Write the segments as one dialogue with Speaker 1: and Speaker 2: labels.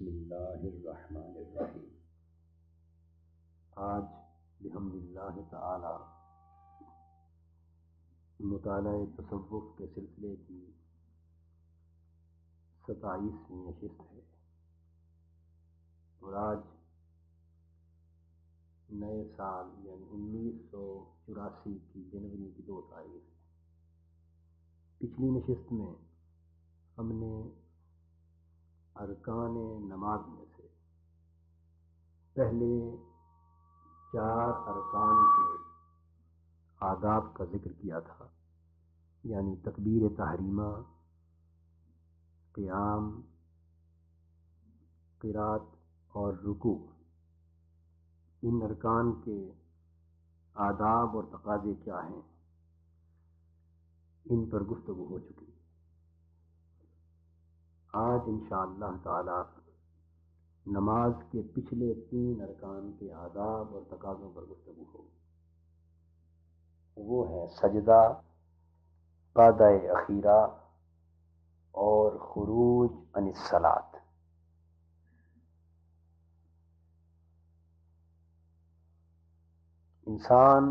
Speaker 1: بسم اللہ الرحمن الرحیم۔ آج بحمد اللہ تعالی مطالعہ تصوف کے سلسلے کی 27ویں نشست ہے، اور آج نئے سال یعنی 1984 کی جنوری کی 2 تاریخ ہے۔ پچھلی نشست میں ہم نے ارکان نماز میں سے پہلے 4 ارکان کے آداب کا ذکر کیا تھا، یعنی تکبیر تحریمہ، قیام، قرات اور رکوع۔ ان ارکان کے آداب اور تقاضے کیا ہیں، ان پر گفتگو ہو چکی۔ آج انشاءاللہ تعالی نماز کے پچھلے 3 ارکان کے آداب اور تقاضوں پر گفتگو ہوگی۔ وہ ہے سجدہ، قعدہ اخیرہ اور خروج عن الصلاۃ۔ انسان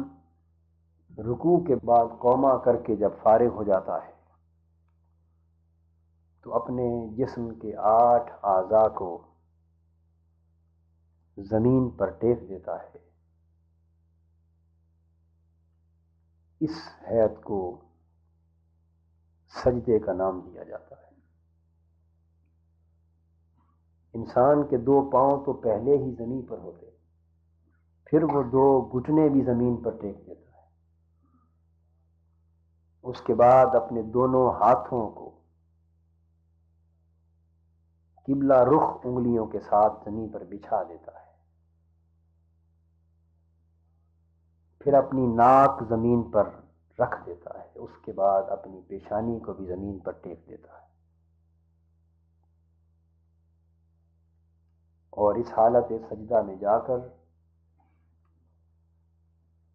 Speaker 1: رکوع کے بعد قوما کر کے جب فارغ ہو جاتا ہے تو اپنے جسم کے 8 اعضاء کو زمین پر ٹیک دیتا ہے۔ اس حیت کو سجدے کا نام دیا جاتا ہے۔ انسان کے 2 پاؤں تو پہلے ہی زمین پر ہوتے، پھر وہ 2 گھٹنے بھی زمین پر ٹیک دیتا ہے۔ اس کے بعد اپنے دونوں ہاتھوں کو قبلہ رخ انگلیوں کے ساتھ زمین پر بچھا دیتا ہے، پھر اپنی ناک زمین پر رکھ دیتا ہے، اس کے بعد اپنی پیشانی کو بھی زمین پر ٹیک دیتا ہے، اور اس حالت سجدہ میں جا کر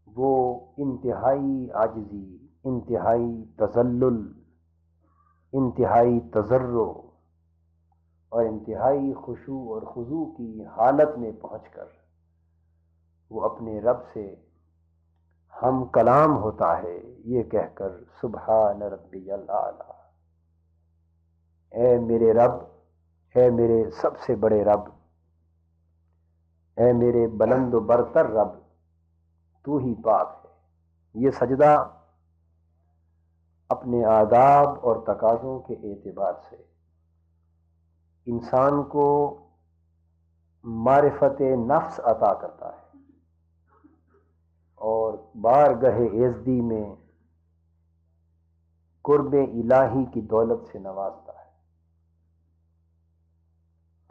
Speaker 1: وہ انتہائی عاجزی، انتہائی تذلل، انتہائی تضرع اور انتہائی خشوع اور خضوع کی حالت میں پہنچ کر وہ اپنے رب سے ہم کلام ہوتا ہے، یہ کہہ کر سبحان ربی الاعلی، اے میرے رب، اے میرے سب سے بڑے رب، اے میرے بلند و برتر رب، تو ہی پاک ہے۔ یہ سجدہ اپنے آداب اور تقاضوں کے اعتبار سے انسان کو معرفت نفس عطا کرتا ہے اور بارگاہ عزتی میں قرب الہی کی دولت سے نوازتا ہے۔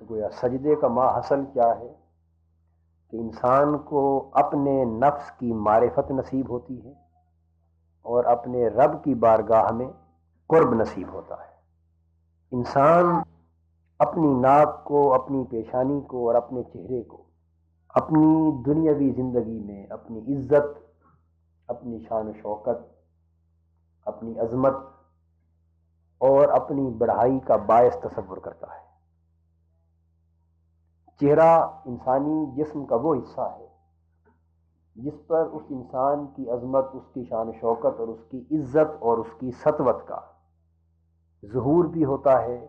Speaker 1: تو گویا سجدے کا ماحصل کیا ہے کہ انسان کو اپنے نفس کی معرفت نصیب ہوتی ہے اور اپنے رب کی بارگاہ میں قرب نصیب ہوتا ہے۔ انسان اپنی ناک کو، اپنی پیشانی کو اور اپنے چہرے کو اپنی دنیاوی زندگی میں اپنی عزت، اپنی شان و شوکت، اپنی عظمت اور اپنی بڑائی کا باعث تصور کرتا ہے۔ چہرہ انسانی جسم کا وہ حصہ ہے جس پر اس انسان کی عظمت، اس کی شان و شوکت اور اس کی عزت اور اس کی سطوت کا ظہور بھی ہوتا ہے،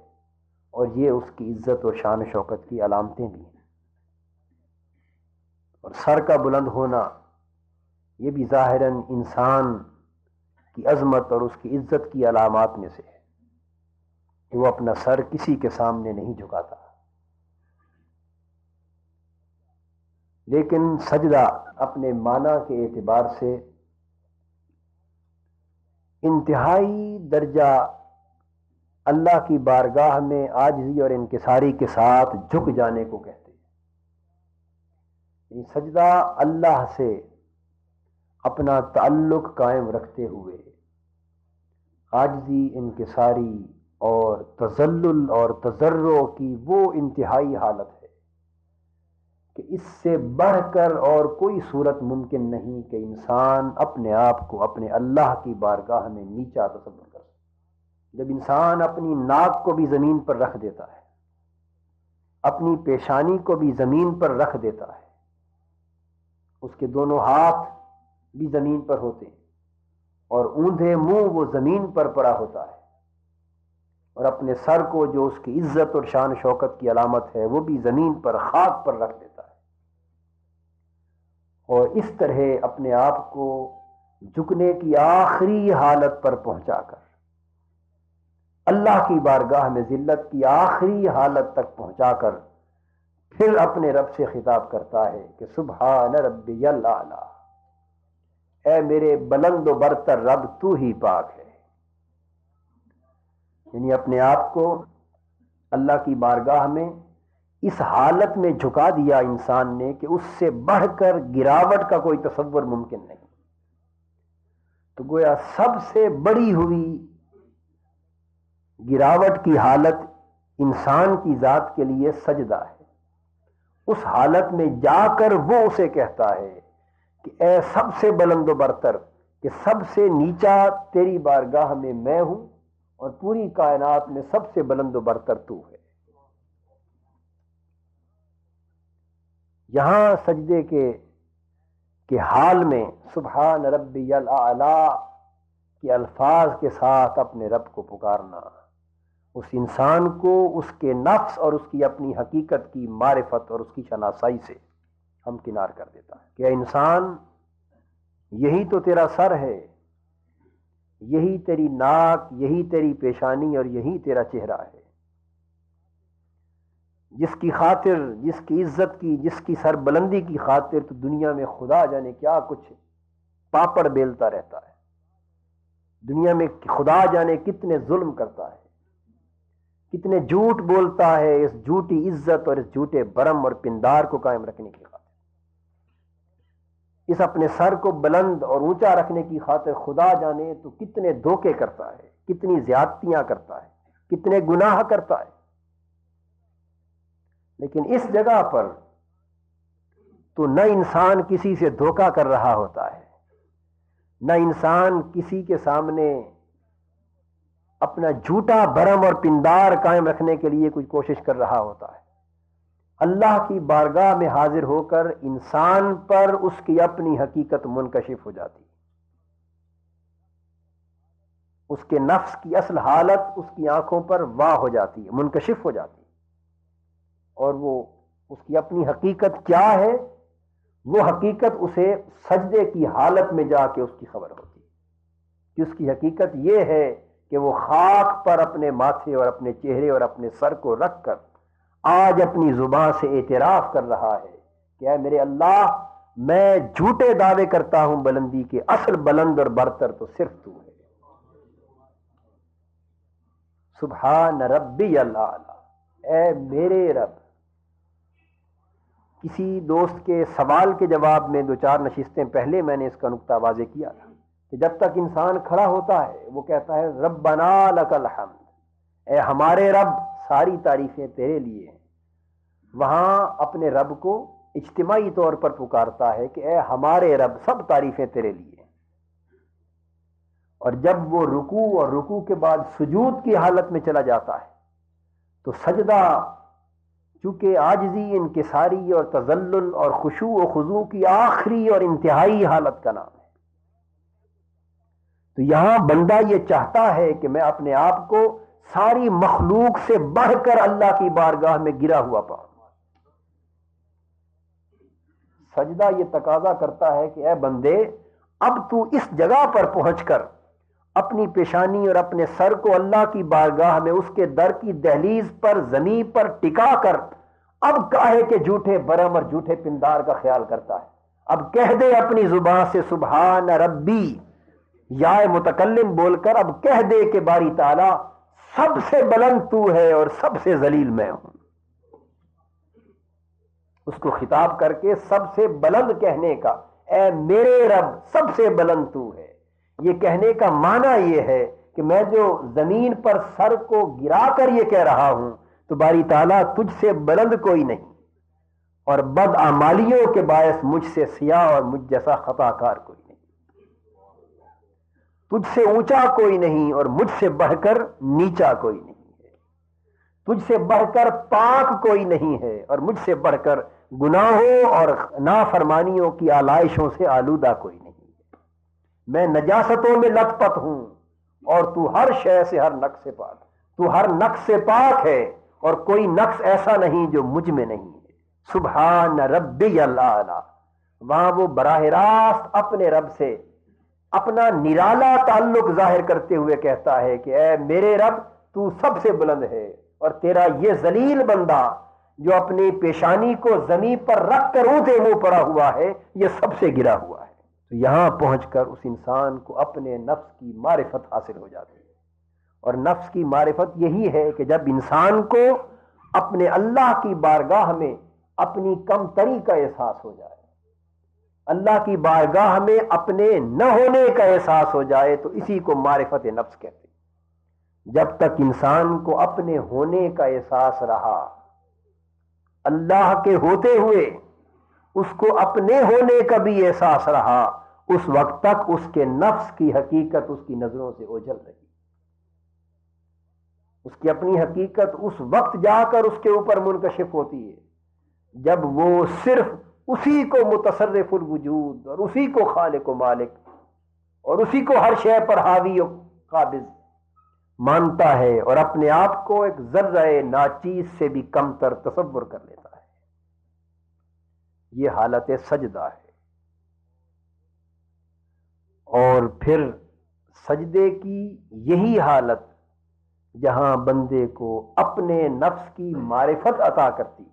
Speaker 1: اور یہ اس کی عزت اور شان و شوکت کی علامتیں بھی ہیں۔ اور سر کا بلند ہونا یہ بھی ظاہراً انسان کی عظمت اور اس کی عزت کی علامات میں سے ہے کہ وہ اپنا سر کسی کے سامنے نہیں جھکاتا۔ لیکن سجدہ اپنے معنی کے اعتبار سے انتہائی درجہ اللہ کی بارگاہ میں عاجزی اور انکساری کے ساتھ جھک جانے کو کہتے ہیں۔ یعنی سجدہ اللہ سے اپنا تعلق قائم رکھتے ہوئے عاجزی، انکساری اور تذلل اور تضرع کی وہ انتہائی حالت ہے کہ اس سے بڑھ کر اور کوئی صورت ممکن نہیں کہ انسان اپنے آپ کو اپنے اللہ کی بارگاہ میں نیچا تصور کر سکے۔ جب انسان اپنی ناک کو بھی زمین پر رکھ دیتا ہے، اپنی پیشانی کو بھی زمین پر رکھ دیتا ہے، اس کے دونوں ہاتھ بھی زمین پر ہوتے ہیں، اور اوندھے منہ وہ زمین پر پڑا ہوتا ہے، اور اپنے سر کو جو اس کی عزت اور شان و شوکت کی علامت ہے وہ بھی زمین پر خاک پر رکھ دیتا ہے، اور اس طرح اپنے آپ کو جھکنے کی آخری حالت پر پہنچا کر، اللہ کی بارگاہ میں ذلت کی آخری حالت تک پہنچا کر، پھر اپنے رب سے خطاب کرتا ہے کہ سبحان ربی الاعلی، اے میرے بلند و برتر رب تو ہی پاک ہے۔ یعنی اپنے آپ کو اللہ کی بارگاہ میں اس حالت میں جھکا دیا انسان نے کہ اس سے بڑھ کر گراوٹ کا کوئی تصور ممکن نہیں۔ تو گویا سب سے بڑی ہوئی گراوٹ کی حالت انسان کی ذات کے لیے سجدہ ہے۔ اس حالت میں جا کر وہ اسے کہتا ہے کہ اے سب سے بلند و برتر، کہ سب سے نیچا تیری بارگاہ میں میں ہوں، اور پوری کائنات میں سب سے بلند و برتر تو ہے۔ یہاں سجدے کے حال میں سبحان ربی الاعلی کے الفاظ کے ساتھ اپنے رب کو پکارنا اس انسان کو اس کے نفس اور اس کی اپنی حقیقت کی معرفت اور اس کی شناسائی سے ہمکنار کر دیتا ہے کہ اے انسان، یہی تو تیرا سر ہے، یہی تیری ناک، یہی تیری پیشانی، اور یہی تیرا چہرہ ہے، جس کی خاطر، جس کی عزت کی، جس کی سر بلندی کی خاطر تو دنیا میں خدا جانے کیا کچھ پاپڑ بیلتا رہتا ہے، دنیا میں خدا جانے کتنے ظلم کرتا ہے، کتنے جھوٹ بولتا ہے اس جھوٹی عزت اور اس جھوٹے برم اور پندار کو قائم رکھنے کی خاطر، اس اپنے سر کو بلند اور اونچا رکھنے کی خاطر خدا جانے تو کتنے دھوکے کرتا ہے، کتنی زیادتیاں کرتا ہے، کتنے گناہ کرتا ہے۔ لیکن اس جگہ پر تو نہ انسان کسی سے دھوکہ کر رہا ہوتا ہے، نہ انسان کسی کے سامنے اپنا جھوٹا برم اور پندار قائم رکھنے کے لیے کوئی کوشش کر رہا ہوتا ہے۔ اللہ کی بارگاہ میں حاضر ہو کر انسان پر اس کی اپنی حقیقت منکشف ہو جاتی ہے، اس کے نفس کی اصل حالت اس کی آنکھوں پر واضح ہو جاتی ہے، منکشف ہو جاتی ہے، اور وہ اس کی اپنی حقیقت کیا ہے، وہ حقیقت اسے سجدے کی حالت میں جا کے اس کی خبر ہوتی ہے کہ اس کی حقیقت یہ ہے کہ وہ خاک پر اپنے ماتھے اور اپنے چہرے اور اپنے سر کو رکھ کر آج اپنی زبان سے اعتراف کر رہا ہے کہ اے میرے اللہ، میں جھوٹے دعوے کرتا ہوں بلندی کے، اصل بلند اور برتر تو صرف تو ہے۔ سبحان ربی الاعلی، اے میرے رب۔ کسی دوست کے سوال کے جواب میں 2-4 نشستیں پہلے میں نے اس کا نقطہ واضح کیا تھا کہ جب تک انسان کھڑا ہوتا ہے وہ کہتا ہے ربنا لک الحمد، اے ہمارے رب، ساری تعریفیں تیرے لیے ہیں۔ وہاں اپنے رب کو اجتماعی طور پر پکارتا ہے کہ اے ہمارے رب، سب تعریفیں تیرے لیے ہیں۔ اور جب وہ رکوع اور رکوع کے بعد سجود کی حالت میں چلا جاتا ہے تو سجدہ چونکہ عاجزی، انکساری اور تذلل اور خشوع و خضوع کی آخری اور انتہائی حالت کا نام ہے، تو یہاں بندہ یہ چاہتا ہے کہ میں اپنے آپ کو ساری مخلوق سے بڑھ کر اللہ کی بارگاہ میں گرا ہوا پاؤں۔ سجدہ یہ تقاضا کرتا ہے کہ اے بندے، اب تو اس جگہ پر پہنچ کر اپنی پیشانی اور اپنے سر کو اللہ کی بارگاہ میں اس کے در کی دہلیز پر زمین پر ٹکا کر اب کاہے کہ جھوٹے برم اور جھوٹے پندار کا خیال کرتا ہے، اب کہہ دے اپنی زبان سے سبحان ربی، یا متکلم بول کر اب کہہ دے کہ باری تعالی سب سے بلند تو ہے اور سب سے ذلیل میں ہوں۔ اس کو خطاب کر کے سب سے بلند کہنے کا، اے میرے رب، سب سے بلند تو ہے، یہ کہنے کا معنی یہ ہے کہ میں جو زمین پر سر کو گرا کر یہ کہہ رہا ہوں تو باری تعالیٰ تجھ سے بلند کوئی نہیں، اور بد اعمالیوں کے باعث مجھ سے سیاہ اور مجھ جیسا خطا کار کوئی نہیں، تجھ سے اونچا کوئی نہیں اور مجھ سے بڑھ کر نیچا کوئی نہیں ہے۔ تجھ سے بڑھ کر پاک کوئی نہیں ہے اور مجھ سے بڑھ کر گناہوں اور نافرمانیوں کی آلائشوں سے آلودہ کوئی نہیں ہے. میں نجاستوں میں لت پت ہوں اور تو ہر شے سے، ہر نقص سے پاک. تو ہر نقص سے پاک ہے اور کوئی نقص ایسا نہیں جو مجھ میں نہیں ہے. سبحان ربی الاعلی. وہاں وہ براہ راست اپنے رب سے اپنا نرالا تعلق ظاہر کرتے ہوئے کہتا ہے کہ اے میرے رب، تو سب سے بلند ہے اور تیرا یہ ذلیل بندہ جو اپنی پیشانی کو زمین پر رکھ کر اونچے منہ پڑا ہوا ہے، یہ سب سے گرا ہوا ہے. تو یہاں پہنچ کر اس انسان کو اپنے نفس کی معرفت حاصل ہو جاتی ہے. اور نفس کی معرفت یہی ہے کہ جب انسان کو اپنے اللہ کی بارگاہ میں اپنی کم تری کا احساس ہو جائے، اللہ کی بارگاہ میں اپنے نہ ہونے کا احساس ہو جائے، تو اسی کو معرفت نفس کہتے ہیں. جب تک انسان کو اپنے ہونے کا احساس رہا، اللہ کے ہوتے ہوئے اس کو اپنے ہونے کا بھی احساس رہا، اس وقت تک اس کے نفس کی حقیقت اس کی نظروں سے اوجھل رہی. اس کی اپنی حقیقت اس وقت جا کر اس کے اوپر منکشف ہوتی ہے جب وہ صرف اسی کو متصرف الوجود اور اسی کو خالق و مالک اور اسی کو ہر شے پر حاوی و قابض مانتا ہے اور اپنے آپ کو ایک ذرہ ناچیز سے بھی کم تر تصور کر لیتا ہے. یہ حالت سجدہ ہے. اور پھر سجدے کی یہی حالت جہاں بندے کو اپنے نفس کی معرفت عطا کرتی،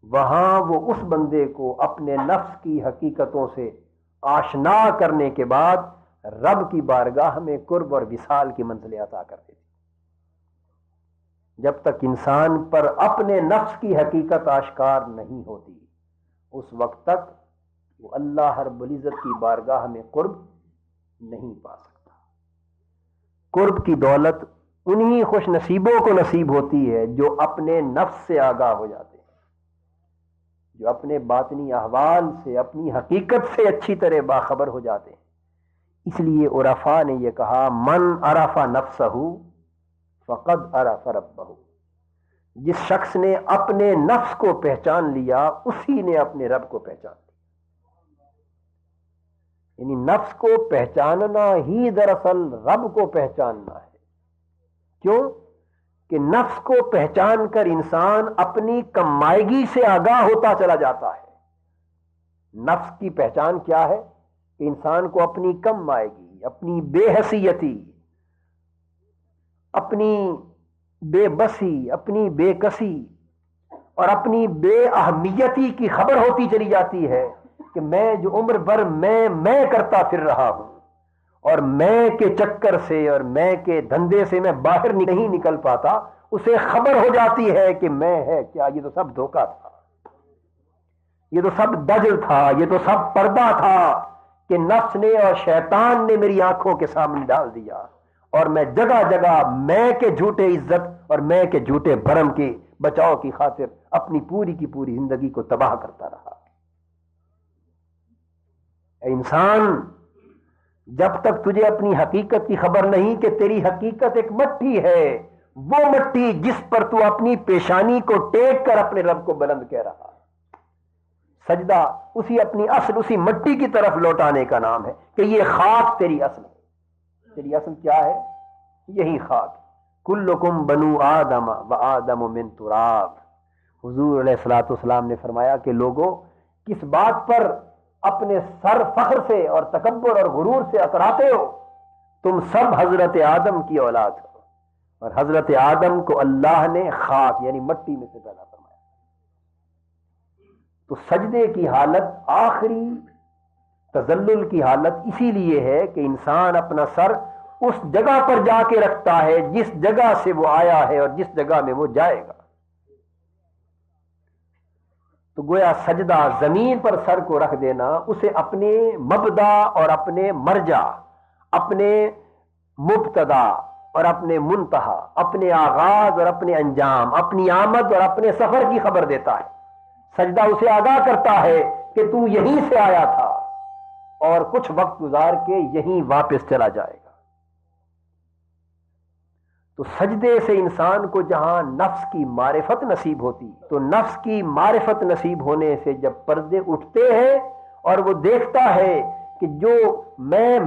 Speaker 1: وہاں وہ اس بندے کو اپنے نفس کی حقیقتوں سے آشنا کرنے کے بعد رب کی بارگاہ میں قرب اور وصال کی منزلیں عطا کر دیتی. جب تک انسان پر اپنے نفس کی حقیقت آشکار نہیں ہوتی، اس وقت تک وہ اللہ رب العزت کی بارگاہ میں قرب نہیں پا سکتا. قرب کی دولت انہی خوش نصیبوں کو نصیب ہوتی ہے جو اپنے نفس سے آگاہ ہو جاتے ہیں، جو اپنے باطنی احوال سے، اپنی حقیقت سے اچھی طرح باخبر ہو جاتے ہیں. اس لیے عرفاء نے یہ کہا، من عرف نفسہ فقد عرف ربہ. جس شخص نے اپنے نفس کو پہچان لیا، اسی نے اپنے رب کو پہچان لیا. یعنی نفس کو پہچاننا ہی دراصل رب کو پہچاننا ہے. کیوں کہ نفس کو پہچان کر انسان اپنی کمائیگی سے آگاہ ہوتا چلا جاتا ہے. نفس کی پہچان کیا ہے؟ کہ انسان کو اپنی کم مائیگی، اپنی بے حیثیتی، اپنی بے بسی، اپنی بے کسی اور اپنی بے اہمیتی کی خبر ہوتی چلی جاتی ہے کہ میں جو عمر بھر میں کرتا پھر رہا ہوں اور میں کے چکر سے اور میں کے دھندے سے میں باہر نہیں نکل پاتا، اسے خبر ہو جاتی ہے کہ میں ہے کیا، یہ تو سب دھوکہ تھا، یہ تو سب دجل تھا، یہ تو سب پردہ تھا کہ نفس نے اور شیطان نے میری آنکھوں کے سامنے ڈال دیا اور میں جگہ جگہ میں کے جھوٹے عزت اور میں کے جھوٹے بھرم کے بچاؤ کی خاطر اپنی پوری کی پوری زندگی کو تباہ کرتا رہا. اے انسان، جب تک تجھے اپنی حقیقت کی خبر نہیں کہ تیری حقیقت ایک مٹی ہے، وہ مٹی جس پر تو اپنی پیشانی کو ٹیک کر اپنے رب کو بلند کہہ رہا، سجدہ اسی اپنی اصل، اسی مٹی کی طرف لوٹانے کا نام ہے کہ یہ خاک تیری اصل ہے. تیری اصل کیا ہے؟ یہی خاک. کلکم بنو آدم و آدم من تراب. حضور علیہ الصلوۃ والسلام نے فرمایا کہ لوگوں، کس بات پر اپنے سر فخر سے اور تکبر اور غرور سے اتراتے ہو؟ تم سب حضرت آدم کی اولاد ہو اور حضرت آدم کو اللہ نے خاک یعنی مٹی میں سے پیدا فرمایا. تو سجدے کی حالت، آخری تذلل کی حالت اسی لیے ہے کہ انسان اپنا سر اس جگہ پر جا کے رکھتا ہے جس جگہ سے وہ آیا ہے اور جس جگہ میں وہ جائے گا. تو گویا سجدہ زمین پر سر کو رکھ دینا، اسے اپنے مبدا اور اپنے مرجع، اپنے مبتدا اور اپنے منتہا، اپنے آغاز اور اپنے انجام، اپنی آمد اور اپنے سفر کی خبر دیتا ہے. سجدہ اسے آگاہ کرتا ہے کہ تو یہیں سے آیا تھا اور کچھ وقت گزار کے یہیں واپس چلا جائے گا. تو سجدے سے انسان کو جہاں نفس کی معرفت نصیب ہوتی، تو نفس کی معرفت نصیب ہونے سے جب پردے اٹھتے ہیں اور وہ دیکھتا ہے کہ جو میں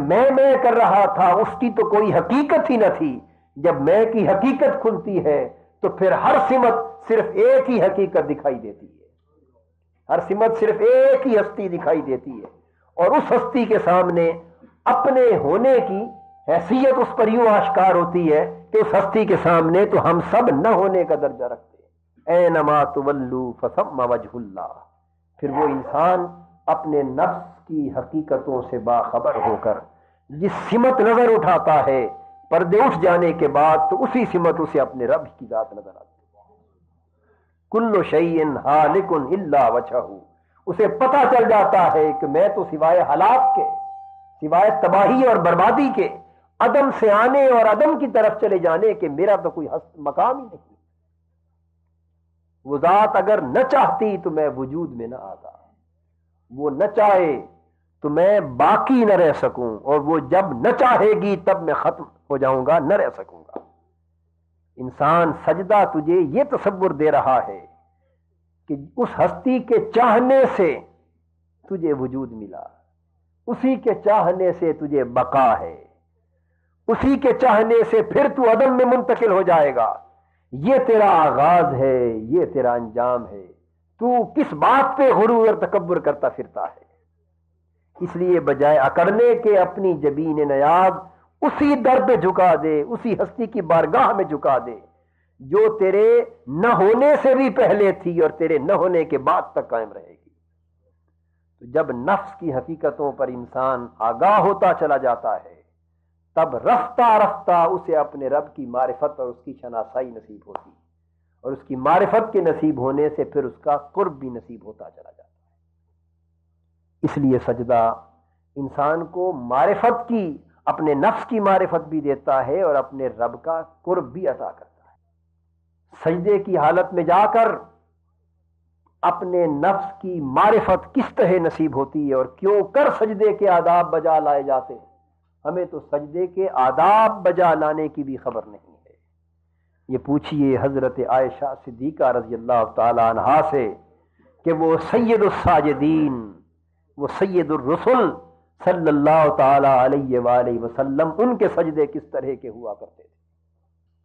Speaker 1: کر رہا تھا اس کی تو کوئی حقیقت ہی نہ تھی، جب میں کی حقیقت کھلتی ہے تو پھر ہر سمت صرف ایک ہی حقیقت دکھائی دیتی ہے، ہر سمت صرف ایک ہی ہستی دکھائی دیتی ہے، اور اس ہستی کے سامنے اپنے ہونے کی حیثیت اس پر یوں آشکار ہوتی ہے کہ اس ہستی کے سامنے تو ہم سب نہ ہونے کا درجہ رکھتے ہیں۔ اینما تولوا فثم وجہ اللہ۔ پھر وہ انسان اپنے نفس کی حقیقتوں سے باخبر ہو کر جس سمت نظر اٹھاتا ہے پردے اٹھ جانے کے بعد تو اسی سمت اسے اپنے رب کی ذات نظر آتی ہے۔ کل شیء ہالک الا وجہہ، اسے پتہ چل جاتا ہے کہ میں تو سوائے ہلاک کے، سوائے تباہی اور بربادی کے، عدم سے آنے اور عدم کی طرف چلے جانے کے، میرا تو کوئی مقام ہی نہیں۔ وہ ذات اگر نہ چاہتی تو میں وجود میں نہ آتا، وہ نہ چاہے تو میں باقی نہ رہ سکوں، اور وہ جب نہ چاہے گی تب میں ختم ہو جاؤں گا، نہ رہ سکوں گا۔ انسان سجدہ تجھے یہ تصور دے رہا ہے کہ اس ہستی کے چاہنے سے تجھے وجود ملا، اسی کے چاہنے سے تجھے بقا ہے، اسی کے چاہنے سے پھر تو عدم میں منتقل ہو جائے گا۔ یہ تیرا آغاز ہے، یہ تیرا انجام ہے، تو کس بات پہ غرور اور تکبر کرتا پھرتا ہے؟ اس لیے بجائے اکڑنے کے اپنی جبین نیاز اسی در پہ جھکا دے، اسی ہستی کی بارگاہ میں جھکا دے جو تیرے نہ ہونے سے بھی پہلے تھی اور تیرے نہ ہونے کے بعد تک قائم رہے گی۔ تو جب نفس کی حقیقتوں پر انسان آگاہ ہوتا چلا جاتا ہے تب رفتہ رفتہ اسے اپنے رب کی معرفت اور اس کی شناسائی نصیب ہوتی، اور اس کی معرفت کے نصیب ہونے سے پھر اس کا قرب بھی نصیب ہوتا چلا جاتا ہے۔ اس لیے سجدہ انسان کو معرفت کی، اپنے نفس کی معرفت بھی دیتا ہے اور اپنے رب کا قرب بھی عطا کرتا ہے۔ سجدے کی حالت میں جا کر اپنے نفس کی معرفت کس طرح نصیب ہوتی ہے اور کیوں کر سجدے کے آداب بجا لائے جاتے ہیں، ہمیں تو سجدے کے آداب بجا لانے کی بھی خبر نہیں ہے۔ یہ پوچھئے حضرت عائشہ صدیقہ رضی اللہ تعالی عنہا سے کہ وہ سید الساجدین، وہ سید الرسل صلی اللہ تعالی علیہ وآلہ وسلم، ان کے سجدے کس طرح کے ہوا کرتے تھے۔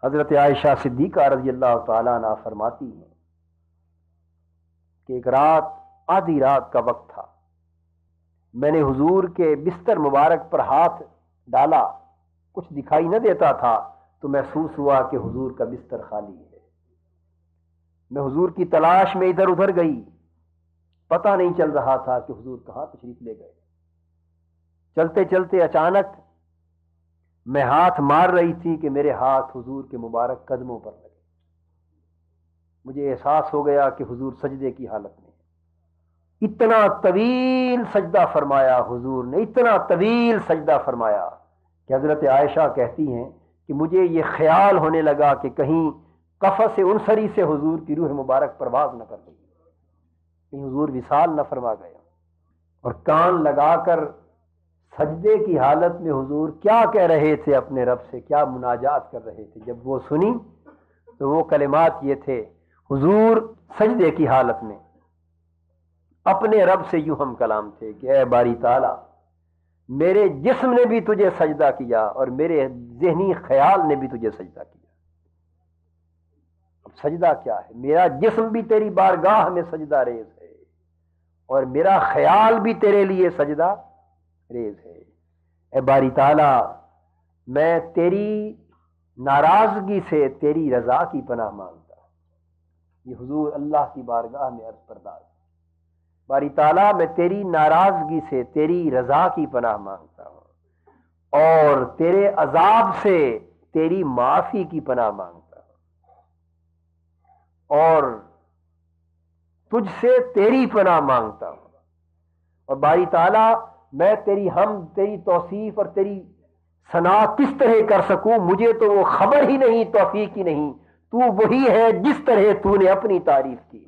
Speaker 1: حضرت عائشہ صدیقہ رضی اللہ تعالی عنہ فرماتی ہیں کہ ایک رات، آدھی رات کا وقت تھا، میں نے حضور کے بستر مبارک پر ہاتھ ڈالا، کچھ دکھائی نہ دیتا تھا تو محسوس ہوا کہ حضور کا بستر خالی ہے۔ میں حضور کی تلاش میں ادھر ادھر گئی، پتہ نہیں چل رہا تھا کہ حضور کہاں تشریف لے گئے۔ چلتے چلتے اچانک میں ہاتھ مار رہی تھی کہ میرے ہاتھ حضور کے مبارک قدموں پر لگے۔ مجھے احساس ہو گیا کہ حضور سجدے کی حالت میں۔ اتنا طویل سجدہ فرمایا حضور نے، اتنا طویل سجدہ فرمایا کہ حضرت عائشہ کہتی ہیں کہ مجھے یہ خیال ہونے لگا کہ کہیں قفس انصری سے حضور کی روح مبارک پرواز نہ کر گئی، کہیں حضور وصال نہ فرما گیا۔ اور کان لگا کر سجدے کی حالت میں حضور کیا کہہ رہے تھے اپنے رب سے، کیا مناجات کر رہے تھے، جب وہ سنی تو وہ کلمات یہ تھے، حضور سجدے کی حالت میں اپنے رب سے یوں ہم کلام تھے کہ اے باری تعالی، میرے جسم نے بھی تجھے سجدہ کیا اور میرے ذہنی خیال نے بھی تجھے سجدہ کیا۔ اب سجدہ کیا ہے؟ میرا جسم بھی تیری بارگاہ میں سجدہ ریز ہے اور میرا خیال بھی تیرے لیے سجدہ ریز ہے۔ اے باری تعالی، میں تیری ناراضگی سے تیری رضا کی پناہ مانگتا ہوں۔ یہ حضور اللہ کی بارگاہ میں عرض پرداز، باری تعالیٰ میں تیری ناراضگی سے تیری رضا کی پناہ مانگتا ہوں اور تیرے عذاب سے تیری معافی کی پناہ مانگتا ہوں اور تجھ سے تیری پناہ مانگتا ہوں۔ اور باری تعالیٰ میں تیری حمد، تیری توصیف اور تیری ثنا کس طرح کر سکوں، مجھے تو وہ خبر ہی نہیں، توفیق ہی نہیں۔ تو وہی ہے جس طرح تو نے اپنی تعریف کی ہے۔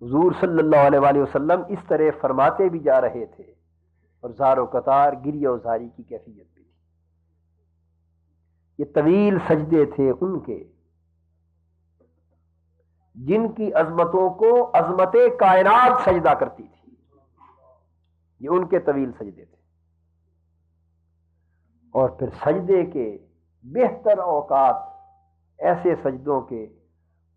Speaker 1: حضور صلی اللہ علیہ وآلہ وسلم اس طرح فرماتے بھی جا رہے تھے اور زار و قطار، گریہ و زاری کی کیفیت بھی تھی۔ یہ طویل سجدے تھے ان کے جن کی عظمتوں کو عظمت کائنات سجدہ کرتی تھی، یہ ان کے طویل سجدے تھے۔ اور پھر سجدے کے بہتر اوقات ایسے سجدوں کے،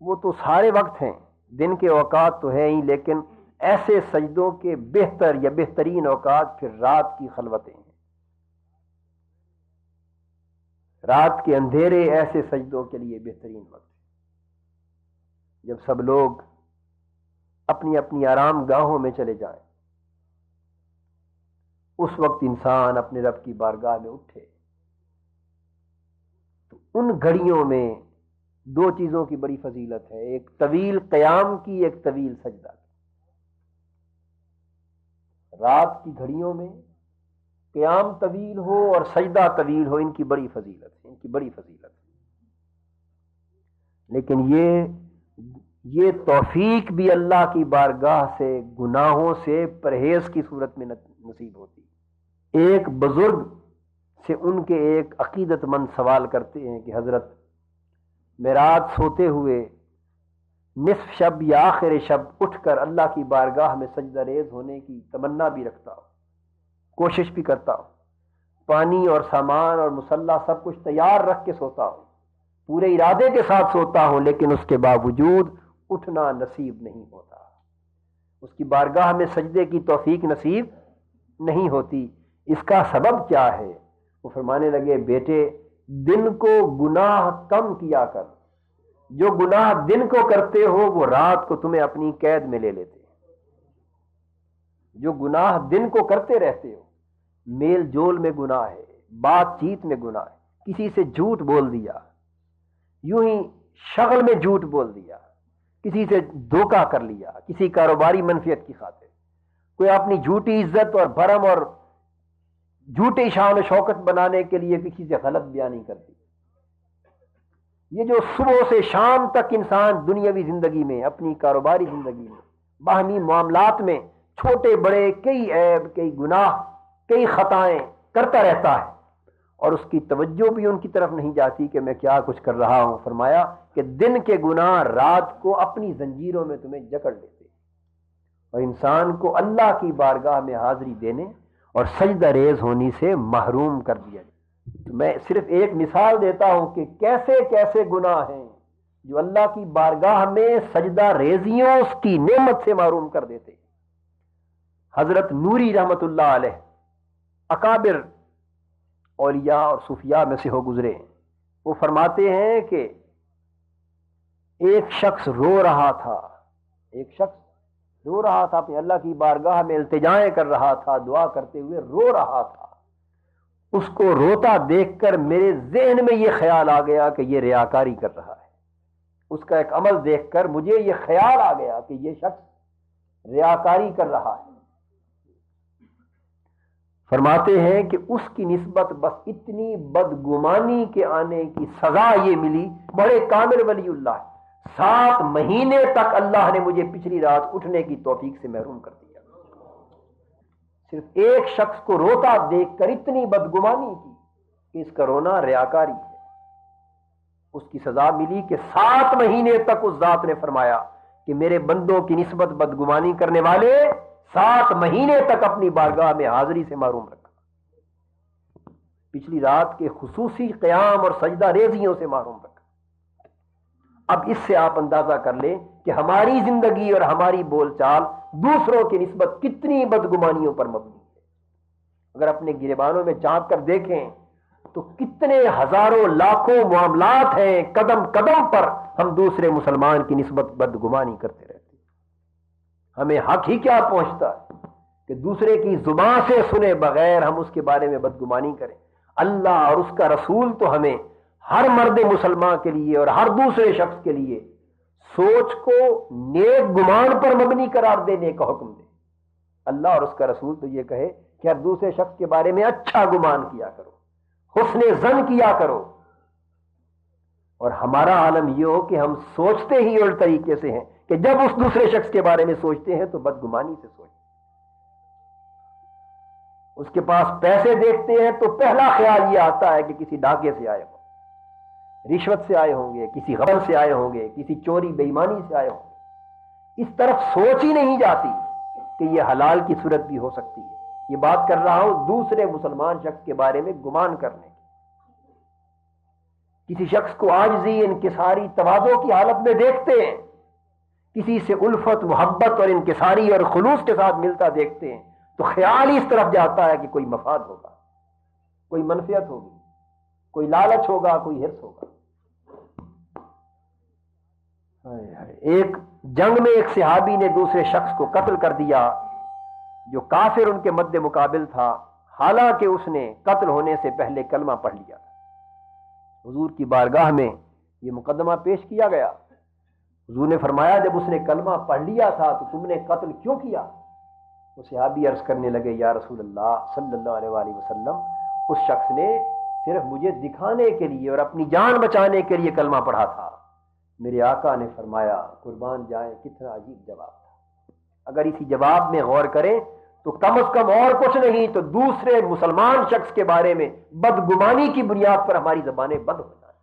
Speaker 1: وہ تو سارے وقت ہیں، دن کے اوقات تو ہیں ہی، لیکن ایسے سجدوں کے بہتر یا بہترین اوقات پھر رات کی خلوتیں ہیں۔ رات کے اندھیرے ایسے سجدوں کے لیے بہترین وقت ہے، جب سب لوگ اپنی اپنی آرام گاہوں میں چلے جائیں، اس وقت انسان اپنے رب کی بارگاہ میں اٹھے۔ تو ان گھڑیوں میں دو چیزوں کی بڑی فضیلت ہے، ایک طویل قیام کی، ایک طویل سجدہ کی۔ رات کی گھڑیوں میں قیام طویل ہو اور سجدہ طویل ہو، ان کی بڑی فضیلت ہے، ان کی بڑی فضیلت ہے۔ لیکن یہ توفیق بھی اللہ کی بارگاہ سے گناہوں سے پرہیز کی صورت میں نصیب ہوتی۔ ایک بزرگ سے ان کے ایک عقیدت مند سوال کرتے ہیں کہ حضرت، میں رات سوتے ہوئے نصف شب یا آخر شب اٹھ کر اللہ کی بارگاہ میں سجدہ ریز ہونے کی تمنا بھی رکھتا ہوں، کوشش بھی کرتا ہوں، پانی اور سامان اور مصلی سب کچھ تیار رکھ کے سوتا ہوں، پورے ارادے کے ساتھ سوتا ہوں، لیکن اس کے باوجود اٹھنا نصیب نہیں ہوتا، اس کی بارگاہ میں سجدے کی توفیق نصیب نہیں ہوتی۔ اس کا سبب کیا ہے؟ وہ فرمانے لگے، بیٹے دن کو گناہ کم کیا کر، جو گناہ دن کو کرتے ہو وہ رات کو تمہیں اپنی قید میں لے لیتے ہیں۔ جو گناہ دن کو کرتے رہتے ہو، میل جول میں گناہ ہے، بات چیت میں گناہ ہے، کسی سے جھوٹ بول دیا، یوں ہی شغل میں جھوٹ بول دیا، کسی سے دھوکہ کر لیا، کسی کاروباری منفیت کی خاطر، کوئی اپنی جھوٹی عزت اور بھرم اور جھوٹی شان و شوکت بنانے کے لیے کسی سے غلط بیانی کر دی۔ یہ جو صبح سے شام تک انسان دنیاوی زندگی میں، اپنی کاروباری زندگی میں، باہمی معاملات میں چھوٹے بڑے کئی عیب، کئی گناہ، کئی خطائیں کرتا رہتا ہے، اور اس کی توجہ بھی ان کی طرف نہیں جاتی کہ میں کیا کچھ کر رہا ہوں۔ فرمایا کہ دن کے گناہ رات کو اپنی زنجیروں میں تمہیں جکڑ لیتے، اور انسان کو اللہ کی بارگاہ میں حاضری دینے اور سجدہ ریز ہونی سے محروم کر دیا جائے۔ تو میں صرف ایک مثال دیتا ہوں کہ کیسے کیسے گناہ ہیں جو اللہ کی بارگاہ میں سجدہ ریزیوں اس کی نعمت سے محروم کر دیتے۔ حضرت نوری رحمت اللہ علیہ اکابر اولیاء اور صوفیاء میں سے ہو گزرے ہیں، وہ فرماتے ہیں کہ ایک شخص رو رہا تھا، اپنے اللہ کی بارگاہ میں التجائیں کر رہا تھا، دعا کرتے ہوئے رو رہا تھا۔ اس کو روتا دیکھ کر میرے ذہن میں یہ خیال آ گیا کہ یہ ریاکاری کر رہا ہے۔ اس کا ایک عمل دیکھ کر مجھے یہ خیال آ گیا کہ یہ شخص ریاکاری کر رہا ہے۔ فرماتے ہیں کہ اس کی نسبت بس اتنی بدگمانی کے آنے کی سزا یہ ملی، بڑے کامل ولی اللہ، 7 مہینے تک اللہ نے مجھے پچھلی رات اٹھنے کی توفیق سے محروم کر دیا۔ صرف ایک شخص کو روتا دیکھ کر اتنی بدگمانی کی کہ اس کا رونا ریاکاری ہے۔ اس کی سزا ملی کہ 7 مہینے تک اس ذات نے فرمایا کہ میرے بندوں کی نسبت بدگمانی کرنے والے 7 مہینے تک اپنی بارگاہ میں حاضری سے محروم رکھا، پچھلی رات کے خصوصی قیام اور سجدہ ریزیوں سے محروم رکھا۔ اب اس سے آپ اندازہ کر لیں کہ ہماری زندگی اور ہماری بول چال دوسروں کی نسبت کتنی بدگمانیوں پر مبنی ہے۔ اگر اپنے گریبانوں میں جھانک کر دیکھیں تو کتنے ہزاروں لاکھوں معاملات ہیں، قدم قدم پر ہم دوسرے مسلمان کی نسبت بدگمانی کرتے رہتے ہیں۔ ہمیں حق ہی کیا پہنچتا ہے کہ دوسرے کی زبان سے سنے بغیر ہم اس کے بارے میں بدگمانی کریں؟ اللہ اور اس کا رسول تو ہمیں ہر مرد مسلمان کے لیے اور ہر دوسرے شخص کے لیے سوچ کو نیک گمان پر مبنی قرار دینے کا حکم دے۔ اللہ اور اس کا رسول تو یہ کہے کہ ہر دوسرے شخص کے بارے میں اچھا گمان کیا کرو، حسن ظن کیا کرو، اور ہمارا عالم یہ ہو کہ ہم سوچتے ہی اور طریقے سے ہیں کہ جب اس دوسرے شخص کے بارے میں سوچتے ہیں تو بدگمانی سے سوچتے ہیں۔ اس کے پاس پیسے دیکھتے ہیں تو پہلا خیال یہ آتا ہے کہ کسی ڈاکے سے آئے ہو، رشوت سے آئے ہوں گے، کسی غبن سے آئے ہوں گے، کسی چوری بے ایمانی سے آئے ہوں گے، اس طرف سوچ ہی نہیں جاتی کہ یہ حلال کی صورت بھی ہو سکتی ہے۔ یہ بات کر رہا ہوں دوسرے مسلمان شخص کے بارے میں گمان کرنے کی۔ کسی شخص کو عاجزی، انکساری، تواضع کی حالت میں دیکھتے ہیں، کسی سے الفت، محبت اور انکساری اور خلوص کے ساتھ ملتا دیکھتے ہیں، تو خیال ہی اس طرف جاتا ہے کہ کوئی مفاد ہوگا، کوئی منفعت ہوگی، کوئی لالچ ہوگا، کوئی حرص ہوگا۔ ایک جنگ میں ایک صحابی نے دوسرے شخص کو قتل کر دیا جو کافر ان کے مد مقابل تھا، حالانکہ اس نے قتل ہونے سے پہلے کلمہ پڑھ لیا۔ حضور کی بارگاہ میں یہ مقدمہ پیش کیا گیا۔ حضور نے فرمایا جب اس نے کلمہ پڑھ لیا تھا تو تم نے قتل کیوں کیا؟ وہ صحابی عرض کرنے لگے یا رسول اللہ صلی اللہ علیہ وآلہ وسلم، اس شخص نے صرف مجھے دکھانے کے لیے اور اپنی جان بچانے کے لیے کلمہ پڑھا تھا۔ میرے آقا نے فرمایا قربان جائیں کتنا عجیب جواب تھا۔ اگر اسی جواب میں غور کریں تو کم از کم اور کچھ نہیں تو دوسرے مسلمان شخص کے بارے میں بدگمانی کی بنیاد پر ہماری زبانیں بند ہو جائیں۔